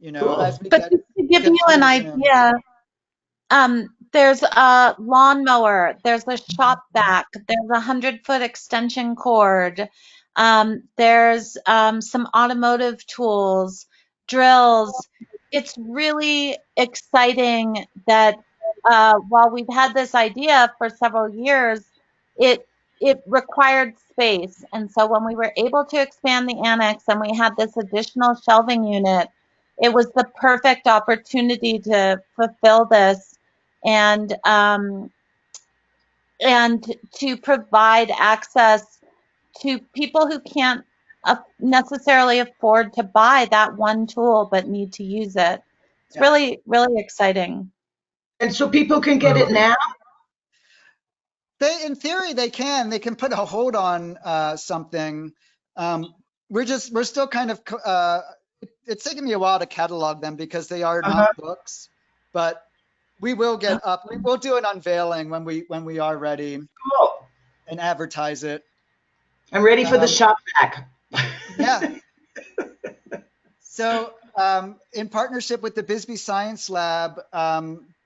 Cool. As we But get, just to give you an idea, there's a lawnmower, there's a shop vac, there's a 100-foot extension cord, there's some automotive tools, drills. It's really exciting that while we've had this idea for several years, it required space. And so when we were able to expand the annex and we had this additional shelving unit, it was the perfect opportunity to fulfill this and to provide access to people who can't necessarily afford to buy that one tool but need to use it. It's really, really exciting. And so people can get it now? In theory, they can put a hold on something. We're still kind of, it's taken me a while to catalog them because they are not books, but we will get up. We'll do an unveiling when we are ready. Cool. And advertise it. I'm ready for the shop vac. Yeah. So in partnership with the Bisbee Science Lab,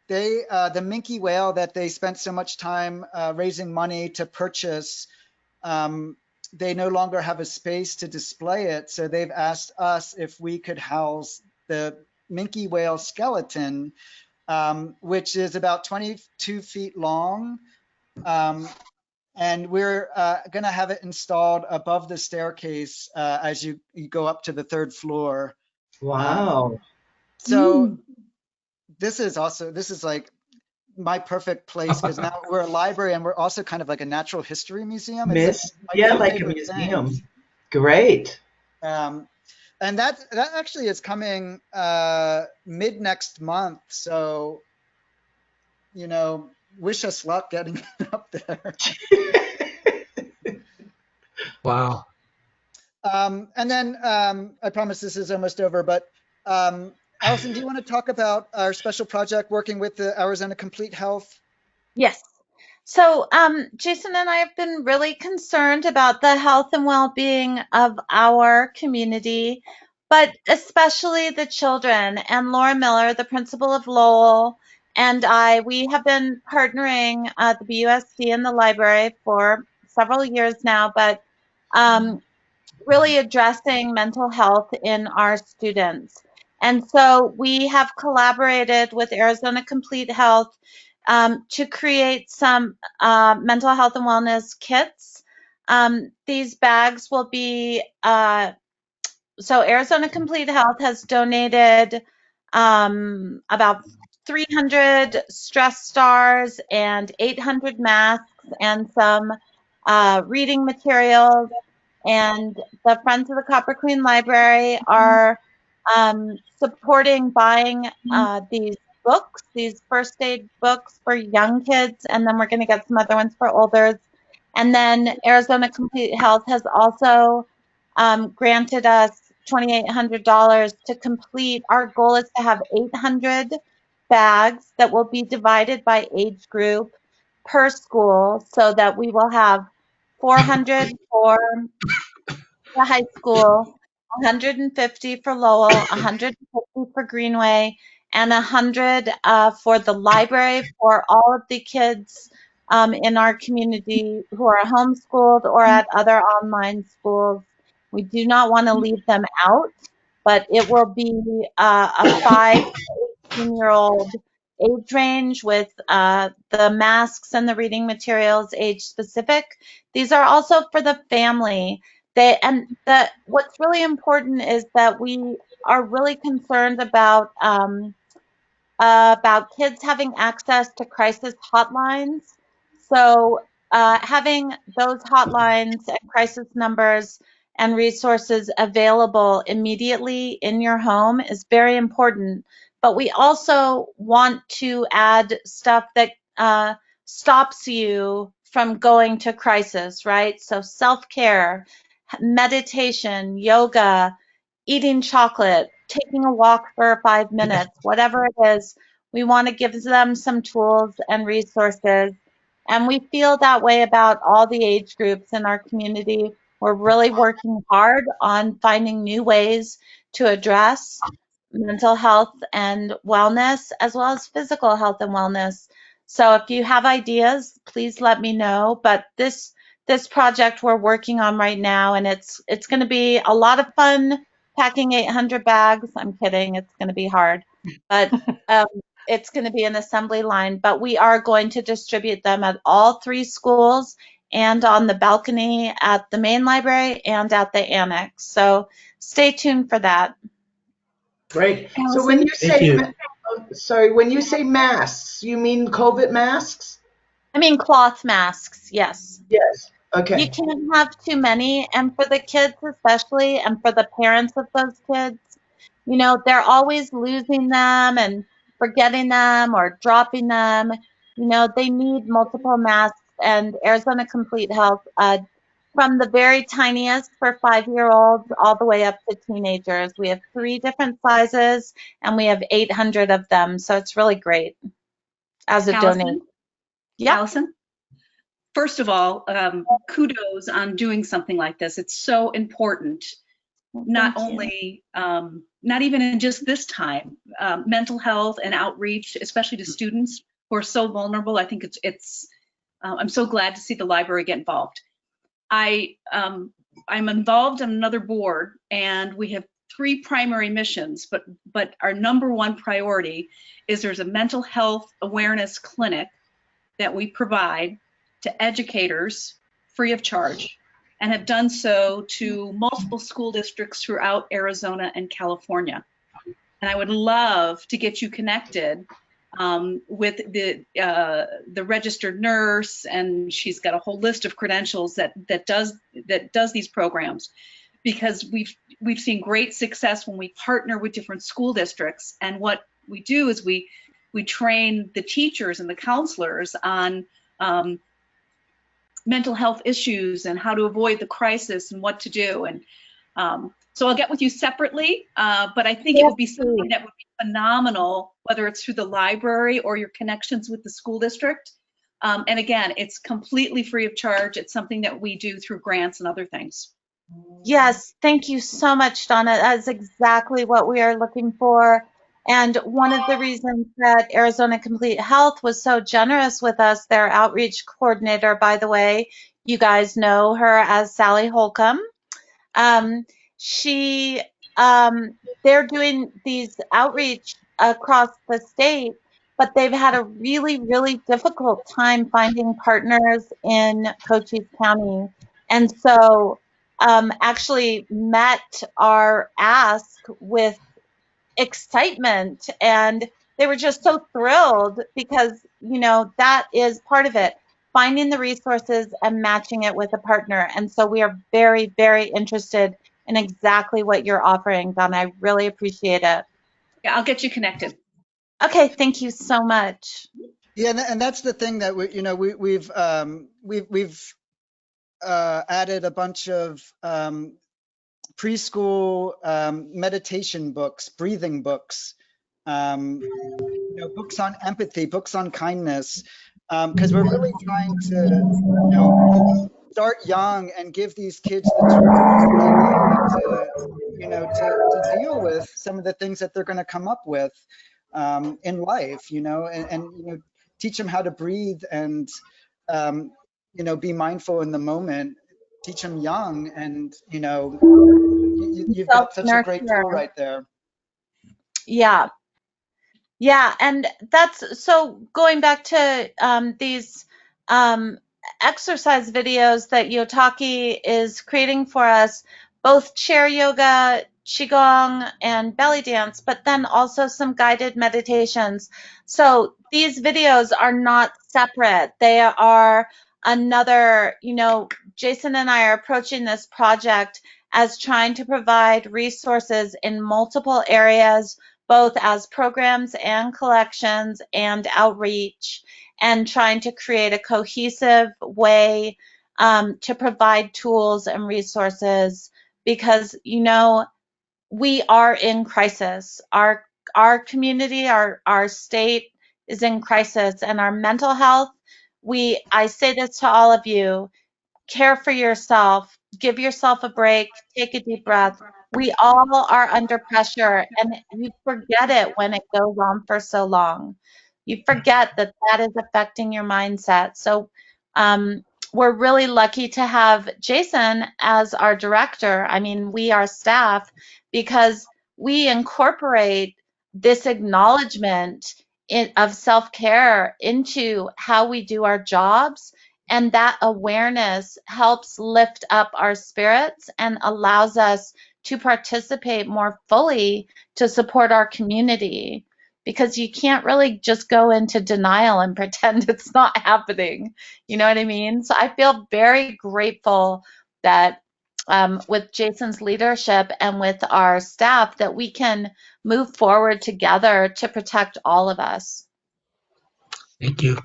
the minke whale that they spent so much time raising money to purchase, they no longer have a space to display it. So they've asked us if we could house the minke whale skeleton, which is about 22 feet long. And we're going to have it installed above the staircase as you go up to the third floor. Wow. So this is like my perfect place because now we're a library and we're also kind of like a natural history museum. Like a museum. Thing. Great. And that actually is coming mid next month. So, wish us luck getting up there. Wow. And then I promise this is almost over, but Allison, do you want to talk about our special project working with the Arizona Complete Health? Yes. So Jason and I have been really concerned about the health and well-being of our community, but especially the children. And Laura Miller, the principal of Lowell, and we have been partnering the BUSD and the library for several years now, but really addressing mental health in our students. And so we have collaborated with Arizona Complete Health to create some mental health and wellness kits. These bags will be so Arizona Complete Health has donated about 300 stress stars and 800 masks and some reading materials. And the Friends of the Copper Queen Library are supporting buying these books, these first aid books for young kids, and then we're going to get some other ones for olders. And then Arizona Complete Health has also granted us $2,800 to complete. Our goal is to have 800 bags that will be divided by age group per school so that we will have 400 for the high school, 150 for Lowell, 150 for Greenway, and 100 for the library for all of the kids in our community who are homeschooled or at other online schools. We do not want to leave them out, but it will be a 5 to 18-year-old age range with the masks and the reading materials age specific. These are also for the family. What's really important is that we are really concerned about kids having access to crisis hotlines. So having those hotlines and crisis numbers and resources available immediately in your home is very important. But we also want to add stuff that stops you from going to crisis, right? So self-care, meditation, yoga, eating chocolate, taking a walk for 5 minutes, whatever it is, we want to give them some tools and resources. And we feel that way about all the age groups in our community. We're really working hard on finding new ways to address mental health and wellness, as well as physical health and wellness. So if you have ideas, please let me know. But this project we're working on right now, and it's going to be a lot of fun packing 800 bags. I'm kidding. It's going to be hard, but it's going to be an assembly line. But we are going to distribute them at all 3 schools and on the balcony at the main library and at the annex. So stay tuned for that. Great. So Allison? when you Thank say, you. when you say masks, you mean COVID masks? I mean cloth masks, yes. Yes. You Okay. can't have too many, and for the kids especially, and for the parents of those kids, you know, they're always losing them and forgetting them or dropping them. You know, they need multiple masks, and Arizona Complete Health, from the very tiniest for 5-year-olds all the way up to teenagers. We have 3 different sizes, and we have 800 of them, so it's really great as a donation. Yeah. Allison? First of all, kudos on doing something like this. It's so important, not only, not even in just this time, mental health and outreach, especially to students who are so vulnerable. I think I'm so glad to see the library get involved. I'm involved on another board, and we have 3 primary missions, but our number 1 priority is there's a mental health awareness clinic that we provide to educators free of charge, and have done so to multiple school districts throughout Arizona and California. And I would love to get you connected with the registered nurse, and she's got a whole list of credentials that does these programs, because we've seen great success when we partner with different school districts. And what we do is we train the teachers and the counselors on mental health issues and how to avoid the crisis and what to do. And so I'll get with you separately, but I think it would be something that would be phenomenal, whether it's through the library or your connections with the school district. And again, it's completely free of charge. It's something that we do through grants and other things. Yes, thank you so much, Donna. That's exactly what we are looking for. And one of the reasons that Arizona Complete Health was so generous with us, their outreach coordinator, by the way, you guys know her as Sally Holcomb. They're doing these outreach across the state, but they've had a really, really difficult time finding partners in Cochise County. And so actually met our ask with excitement, and they were just so thrilled because, that is part of it, finding the resources and matching it with a partner. And so we are very, very interested in exactly what you're offering, Donna. I really appreciate it. Yeah, I'll get you connected. Okay, thank you so much. Yeah, and that's the thing that we've added a bunch of preschool meditation books, breathing books, books on empathy, books on kindness, because we're really trying to, start young and give these kids the tools that they need to deal with some of the things that they're going to come up with in life, and teach them how to breathe and, be mindful in the moment, teach them young, and, you've got such a great tool right there. Yeah. Yeah, and that's so going back to these exercise videos that Yotaki is creating for us, both chair yoga, qigong, and belly dance, but then also some guided meditations. So these videos are not separate. They are another, Jason and I are approaching this project as trying to provide resources in multiple areas, both as programs and collections and outreach, and trying to create a cohesive way to provide tools and resources, because we are in crisis. Our community, our state is in crisis, and our mental health. I say this to all of you: care for yourself, give yourself a break, take a deep breath. We all are under pressure, and you forget it when it goes on for so long. You forget that that is affecting your mindset. So, we're really lucky to have Jason as our director. I mean, we are staff, because we incorporate this acknowledgement of self-care into how we do our jobs, and that awareness helps lift up our spirits and allows us to participate more fully to support our community, because you can't really just go into denial and pretend it's not happening. You know what I mean? So I feel very grateful that with Jason's leadership and with our staff, that we can move forward together to protect all of us. Thank you.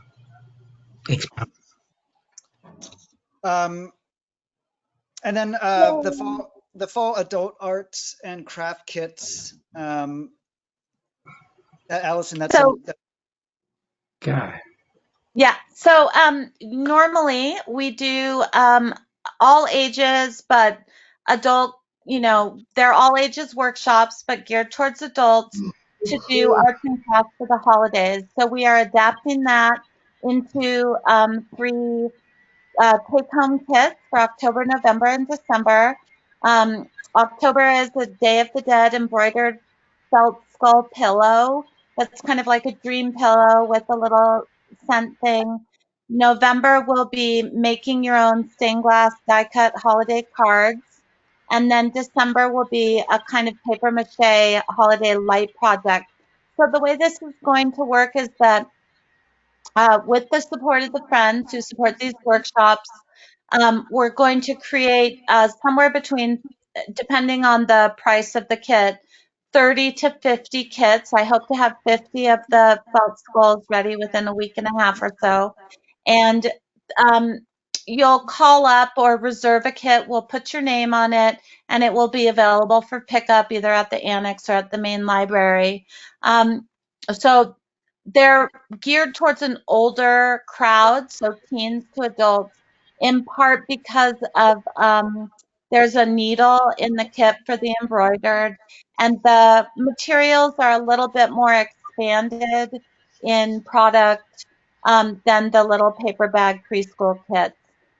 Thanks. And then the fall adult arts and craft kits. Allison, that's So, God. yeah. So normally we do all ages, but adult, they're all ages workshops, but geared towards adults, to do arts and crafts for the holidays. So we are adapting that into 3 take-home kits for October, November, and December. October is the Day of the Dead embroidered felt skull pillow. That's kind of like a dream pillow with a little scent thing. November will be making your own stained glass die-cut holiday cards. And then December will be a kind of paper mache holiday light project. So the way this is going to work is that with the support of the friends who support these workshops, we're going to create somewhere between, depending on the price of the kit, 30 to 50 kits. I hope to have 50 of the felt skulls ready within a week and a half or so. And you'll call up or reserve a kit. We'll put your name on it, and it will be available for pickup either at the annex or at the main library. So they're geared towards an older crowd, so teens to adults, in part because of there's a needle in the kit for the embroidered, and the materials are a little bit more expanded in product than the little paper bag preschool kits.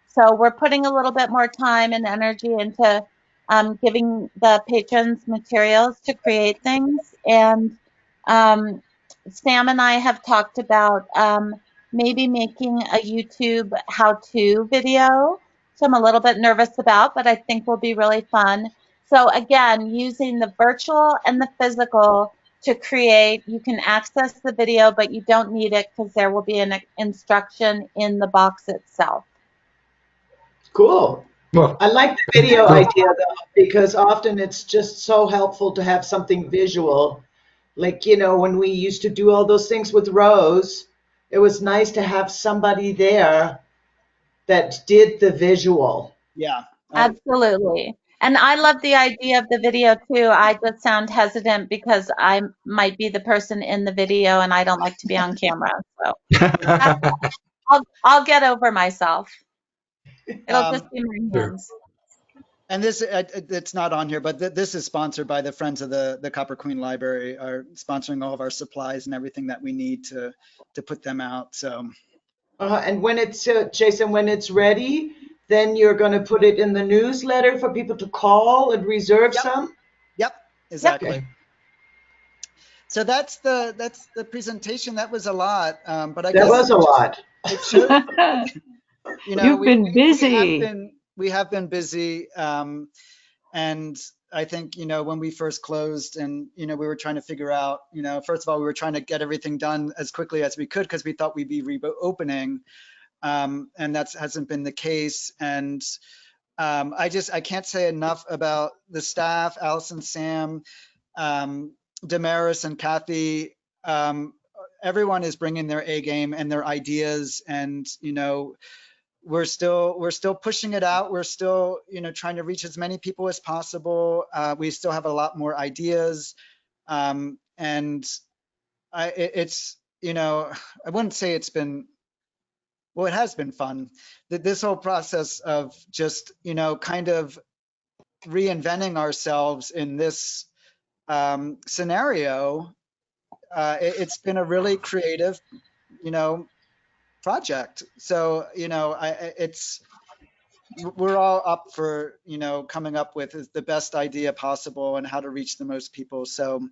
So we're putting a little bit more time and energy into giving the patrons materials to create things. And Sam and I have talked about maybe making a YouTube how-to video I'm a little bit nervous about, but I think will be really fun. So again, using the virtual and the physical to create, you can access the video, but you don't need it because there will be an instruction in the box itself. Cool. Well, I like the video well, idea though, because often it's just so helpful to have something visual. Like, when we used to do all those things with Rose, it was nice to have somebody there that did the visual. Yeah. Absolutely. And I love the idea of the video too. I just sound hesitant because I might be the person in the video and I don't like to be on camera. So I'll get over myself. It'll just be my Sure. hands. And this, it's not on here, but this is sponsored by the Friends of the Copper Queen Library, are sponsoring all of our supplies and everything that we need to put them out. So, And when it's, Jason, when it's ready, then you're going to put it in the newsletter for people to call and reserve some? yep, exactly. Okay. So that's the presentation. That was a lot, but I That guess was a lot. it should, You've been busy. We have been busy, and I think when we first closed, and we were trying to figure out, first of all, we were trying to get everything done as quickly as we could because we thought we'd be reopening, and that hasn't been the case. And I can't say enough about the staff, Allison, Sam, Damaris, and Kathy. Everyone is bringing their A game and their ideas, and we're still pushing it out. We're still trying to reach as many people as possible. We still have a lot more ideas, and it's I wouldn't say it's been, well, it has been fun. This whole process of just kind of reinventing ourselves in this scenario. It's been a really creative project. So we're all up for coming up with the best idea possible and how to reach the most people. So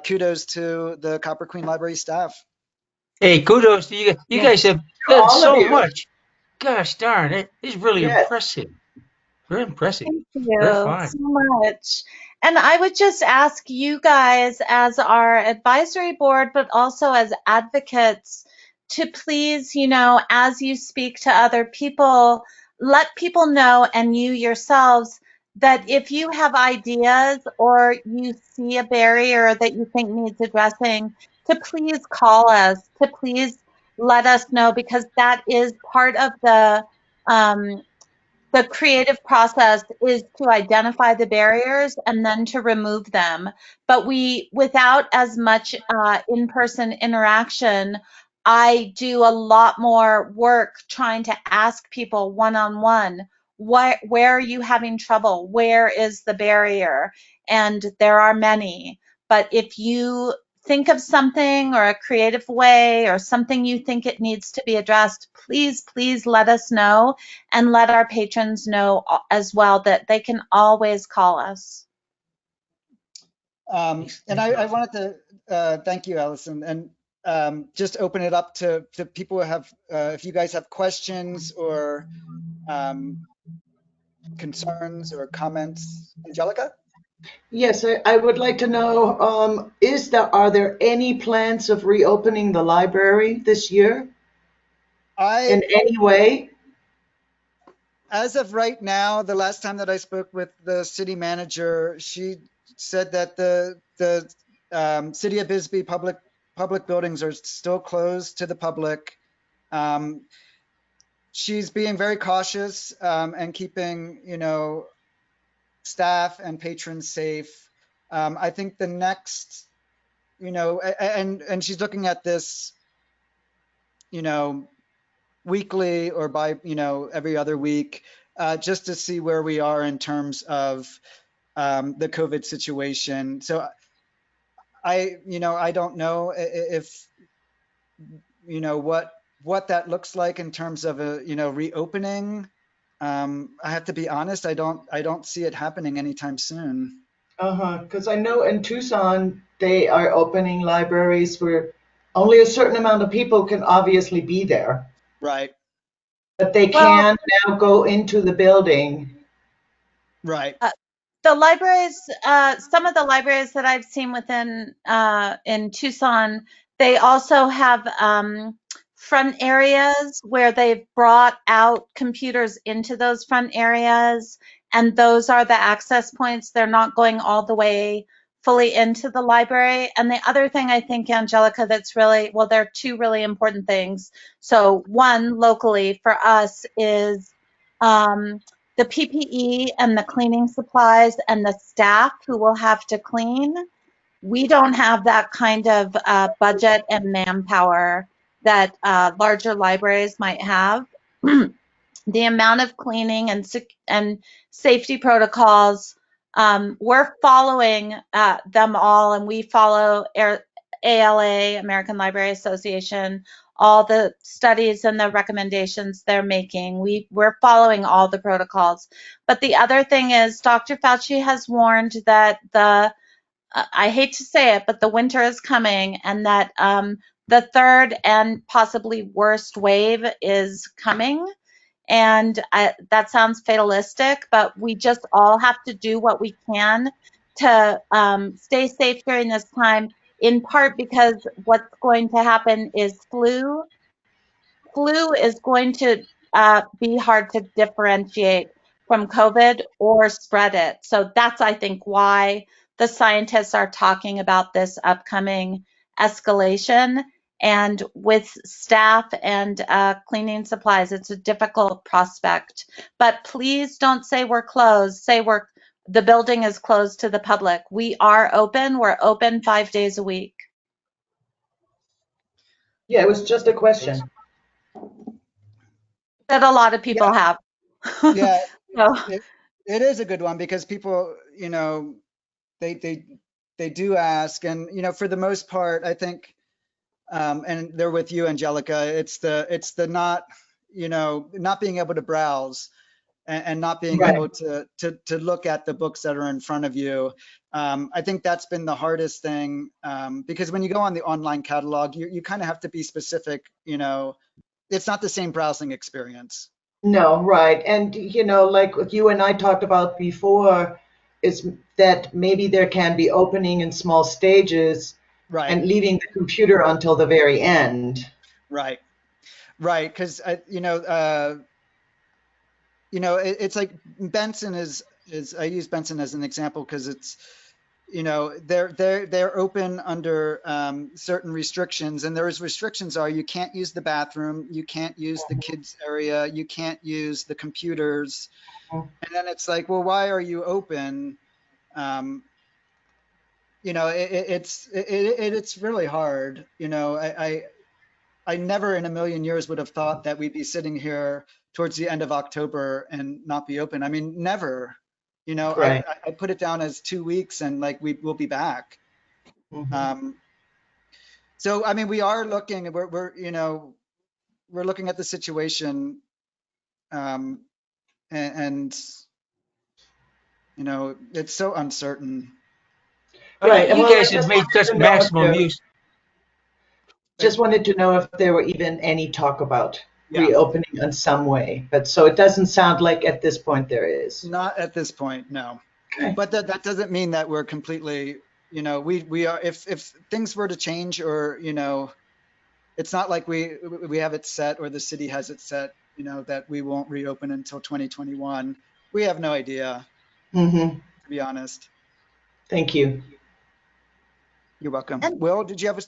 kudos to the Copper Queen Library staff. Hey, kudos to you. You guys have done all of so you. much. Gosh darn, it is really Yes. impressive. Very impressive. Thank Very you fine. so much. And I would just ask you guys as our advisory board, but also as advocates, to please, as you speak to other people, let people know, and you yourselves, that if you have ideas or you see a barrier that you think needs addressing, to please call us, to please let us know, because that is part of the creative process is to identify the barriers and then to remove them. But without as much in-person interaction, I do a lot more work trying to ask people one-on-one, where are you having trouble? Where is the barrier? And there are many. But if you think of something or a creative way or something you think it needs to be addressed, please let us know, and let our patrons know as well that they can always call us. And I wanted to thank you, Allison, and just open it up to people who have, if you guys have questions or concerns or comments. Angelica? Yes, I would like to know, are there any plans of reopening the library this year in any way? As of right now, the last time that I spoke with the city manager, she said that the City of Bisbee public buildings are still closed to the public. She's being very cautious and keeping, staff and patrons safe. I think the next, and she's looking at this, weekly or by, every other week, just to see where we are in terms of the COVID situation. So I don't know if, what that looks like in terms of a, reopening. I have to be honest, I don't see it happening anytime soon. Because I know in Tucson, they are opening libraries where only a certain amount of people can obviously be there. Right. But they can now go into the building. Right. The libraries, some of the libraries that I've seen within in Tucson, they also have front areas where they've brought out computers into those front areas, and those are the access points. They're not going all the way fully into the library. And the other thing I think, Angelica, that's really, well, there are two really important things. So one, locally for us is the PPE and the cleaning supplies and the staff who will have to clean. We don't have that kind of budget and manpower that larger libraries might have. The amount of cleaning and safety protocols, we're following them all, and we follow ALA, American Library Association, all the studies and the recommendations they're making. We're following all the protocols. But the other thing is Dr. Fauci has warned that I hate to say it, but the winter is coming, and that the third and possibly worst wave is coming. And that sounds fatalistic, but we just all have to do what we can to stay safe during this time, in part because what's going to happen is flu is going to be hard to differentiate from COVID or spread it. So that's, I think, why the scientists are talking about this upcoming escalation. And with staff and cleaning supplies, it's a difficult prospect. But please don't say we're closed. Say the building is closed to the public. We are open. We're open 5 days a week. Yeah, it was just a question. That a lot of people have. Yeah, So. it is a good one because people, they do ask, and for the most part, I think, and they're with you, Angelica. It's the not, not being able to browse and not being able to look at the books that are in front of you. I think that's been the hardest thing, because when you go on the online catalog, you kind of have to be specific. It's not the same browsing experience. No, right. And, like you and I talked about before, is that maybe there can be opening in small stages, right, and leaving the computer until the very end. Right. Because, it's like Benson is I use Benson as an example because it's, they're open under certain restrictions, and those restrictions are you can't use the bathroom, you can't use the kids area, you can't use the computers, and then it's like, well, why are you open? It's really hard. I never in a million years would have thought that we'd be sitting here towards the end of October and not be open. I mean, never. Right. I put it down as 2 weeks, and like we'll be back. So I mean, we are looking. We're looking at the situation, and it's so uncertain. Right. You guys have made such maximum use. Just wanted to know if there were even any talk about reopening in some way, but so it doesn't sound like at this point there is. Not at this point, no. Okay. But that doesn't mean that we're completely, we are. If things were to change, or it's not like we have it set, or the city has it set, that we won't reopen until 2021. We have no idea, to be honest. Thank you. You're welcome. Will, did you have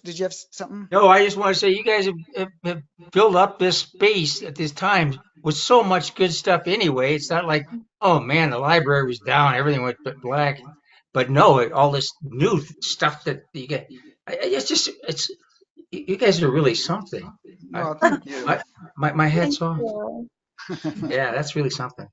something? No, I just want to say you guys have built up this space at this time with so much good stuff anyway. It's not like, oh man, the library was down, everything went black. But no, all this new stuff that you get, it's you guys are really something. Well, thank you. My hat's off. You. Yeah, that's really something.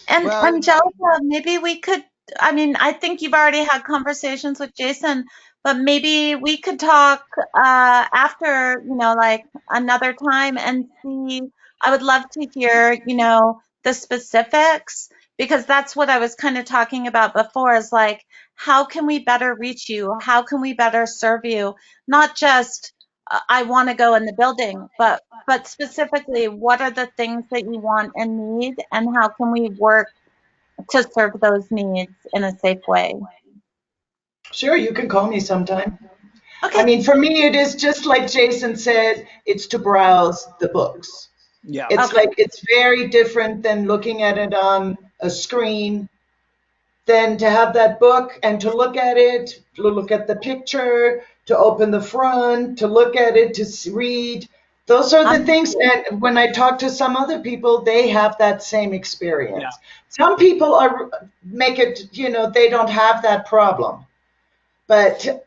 And Angelica, maybe we could, I mean, I think you've already had conversations with Jason, but maybe we could talk after, like another time and see. I would love to hear, the specifics, because that's what I was kind of talking about before, is like, how can we better reach you? How can we better serve you? Not just I want to go in the building, but specifically, what are the things that you want and need, and how can we work to serve those needs in a safe way? Sure, you can call me sometime. Okay. I mean, for me, it is just like Jason said, it's to browse the books. Yeah. It's Okay. like, it's very different than looking at it on a screen, than to have that book and to look at it, to look at the picture, to open the front, to look at it, to read. Those are the things. And when I talk to some other people, they have that same experience. Yeah. Some people make it, they don't have that problem. But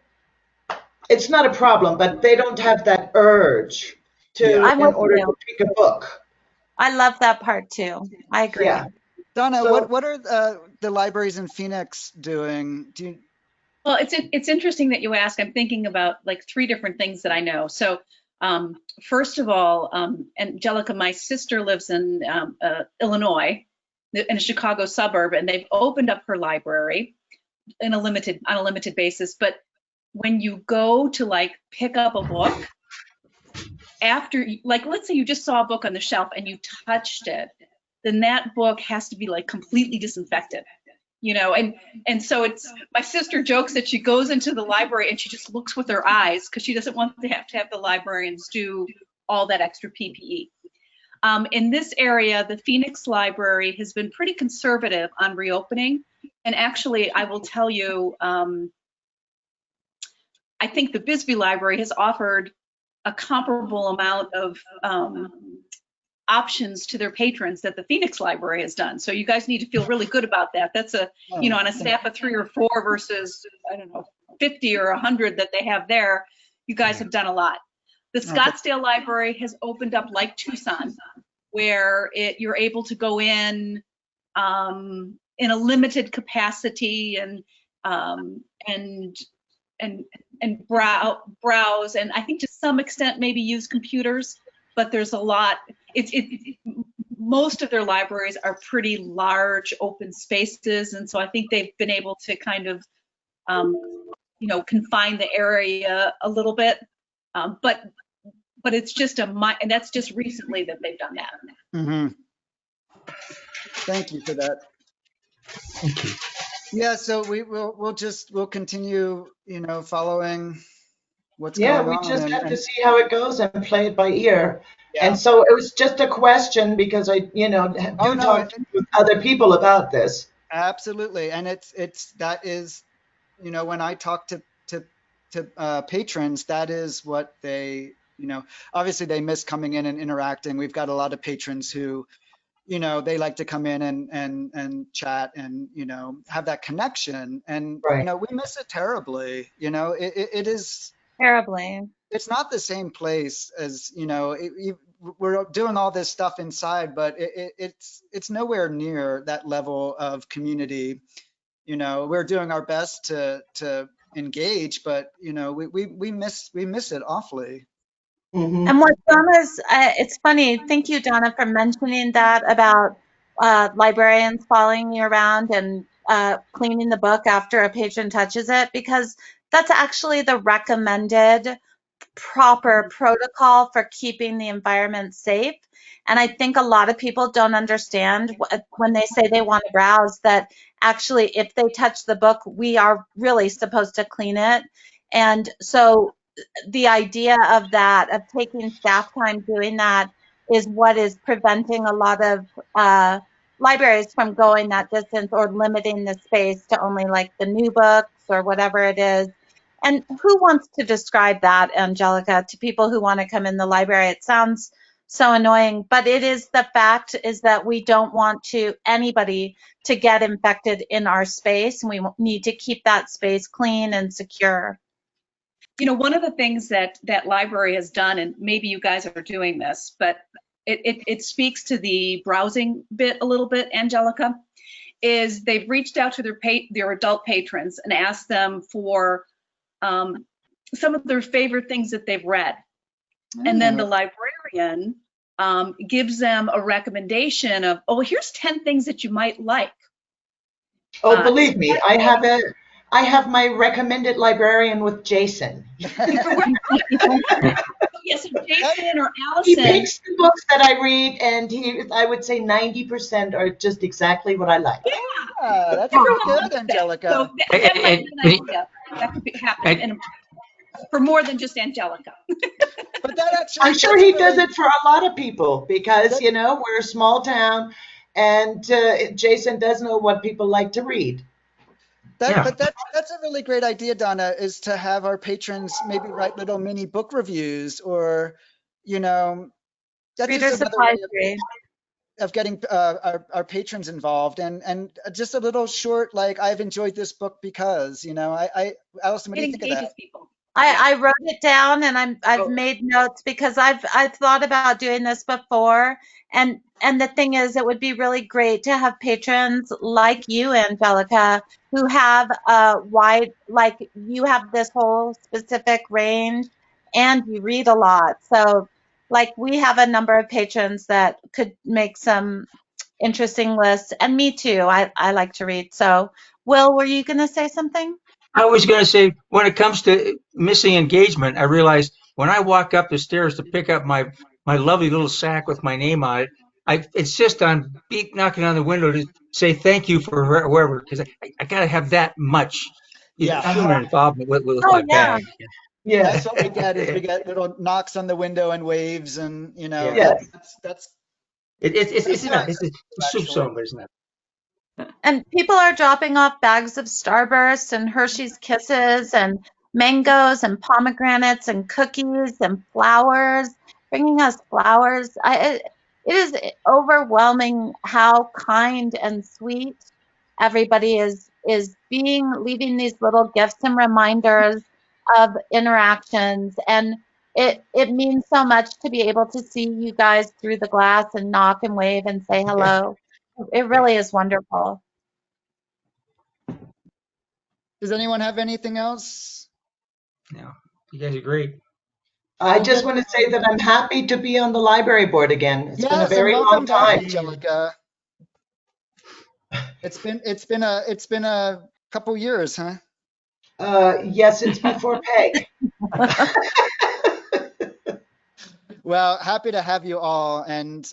it's not a problem, but they don't have that urge Yeah. I'm in with order you. to pick a book. I love that part too. I agree. Yeah. Donna, So- what are the libraries in Phoenix doing? Do you? Well, it's interesting that you ask. I'm thinking about like 3 different things that I know. So first of all, Angelica, my sister lives in Illinois, in a Chicago suburb, and they've opened up her library on a limited basis. But when you go to like pick up a book, after, like, let's say you just saw a book on the shelf and you touched it, then that book has to be like completely disinfected. And so my sister jokes that she goes into the library and she just looks with her eyes because she doesn't want to have the librarians do all that extra PPE. In this area, the Phoenix Library has been pretty conservative on reopening. And actually, I will tell you, I think the Bisbee Library has offered a comparable amount of options to their patrons that the Phoenix Library has done. So you guys need to feel really good about that. That's on a staff of 3 or 4 versus, I don't know, 50 or 100 that they have there. You guys have done a lot. The Scottsdale Library has opened up like Tucson, where you're able to go in a limited capacity and browse, and I think to some extent maybe use computers, but there's a lot. Most of their libraries are pretty large open spaces, and so I think they've been able to kind of confine the area a little bit, but it's just and that's just recently that they've done that. Mm-hmm. Thank you for that. Yeah, so we'll continue, following what's going on. Yeah, we just have to see how it goes and play it by ear. Yeah. And so it was just a question because I, talk to other people about this. Absolutely, and that is, when I talk to patrons, that is what they, obviously they miss coming in and interacting. We've got a lot of patrons who, they like to come in and chat and, have that connection. And, Right. We miss it terribly. It is Terribly. It's not the same place as, we're doing all this stuff inside, but it's nowhere near that level of community. We're doing our best to engage, but, we miss it awfully. Mm-hmm. And what Donna's, it's funny, thank you, Donna, for mentioning that about librarians following you around and cleaning the book after a patron touches it, because that's actually the recommended proper protocol for keeping the environment safe. And I think a lot of people don't understand when they say they want to browse that actually if they touch the book, we are really supposed to clean it. And so the idea of that, of taking staff time doing that, is what is preventing a lot of libraries from going that distance or limiting the space to only like the new books or whatever it is. And who wants to describe that, Angelica, to people who want to come in the library? It sounds so annoying, but it is the fact is that we don't want anybody to get infected in our space, and we need to keep that space clean and secure. One of the things that library has done, and maybe you guys are doing this, but it speaks to the browsing bit a little bit, Angelica, is they've reached out to their adult patrons and asked them for some of their favorite things that they've read. And then the librarian gives them a recommendation of, here's 10 things that you might like. Oh, believe me, I I have my recommended librarian with Jason. Yes, if Jason or He Allison. picks the books that I read, and I would say 90% are just exactly what I like. Yeah, that's Everyone good, likes that. Angelica. So that might be an idea. That could happen for more than just Angelica. But that actually, I'm sure he does it for a lot of people because, you know, we're a small town, and Jason does know what people like to read. But that's a really great idea, Donna, is to have our patrons maybe write little mini book reviews, or, you know, that's Reader's just another way advisory. of getting our patrons involved, and just a little short, like, I've enjoyed this book because, you know, Allison, what do you think of that? People. I wrote it down, and I've Oh. made notes because I've thought about doing this before, and the thing is, it would be really great to have patrons like you, Angelica, who have a wide, like you have this whole specific range, and you read a lot. So, like, we have a number of patrons that could make some interesting lists, and me too. I like to read. So, Will, were you going to say something? I was going to say, when it comes to missing engagement, I realize when I walk up the stairs to pick up my lovely little sack with my name on it, I insist on knocking on the window to say thank you for whoever, because I got to have that much human involvement with my bag. Yeah. That's what we get, is we get little knocks on the window and waves, and, you know, Yes. that's It's a soup song, but it's not. And people are dropping off bags of Starburst and Hershey's Kisses and mangoes and pomegranates and cookies and flowers, bringing us flowers. It is overwhelming how kind and sweet everybody is being, leaving these little gifts and reminders of interactions. And it means so much to be able to see you guys through the glass and knock and wave and say hello. It really is wonderful. Does anyone have anything else? No, you guys are great. I just want to say that I'm happy to be on the library board again. It's been a very long time. Angelica. It's been a couple years, huh? Yes, it's before Peg. Well, happy to have you all, and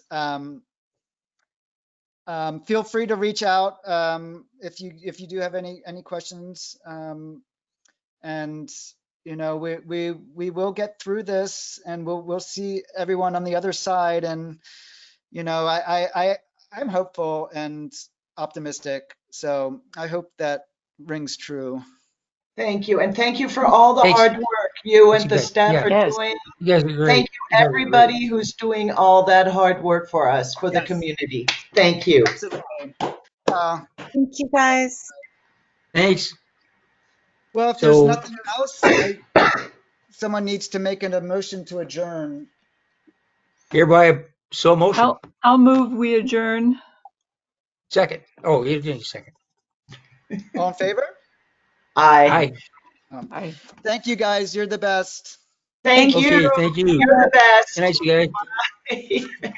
feel free to reach out if you do have any questions, and, you know, we will get through this, and we'll see everyone on the other side. And, you know, I'm hopeful and optimistic, so I hope that rings true. Thank you. And thank you for all the hard work you and the staff are Yes. doing. You guys are great. Thank you, everybody who's doing all that hard work for us, for the community. Thank you. Absolutely. Thank you, guys. Thanks. Well, if there's nothing else, someone needs to make a motion to adjourn. Hereby, so motion. I'll move, we adjourn. Second. Oh, you did second. All in favor? Aye. Aye. Thank you, guys. You're the best. Thank you. Okay, thank you. You're the best. Good night, you guys.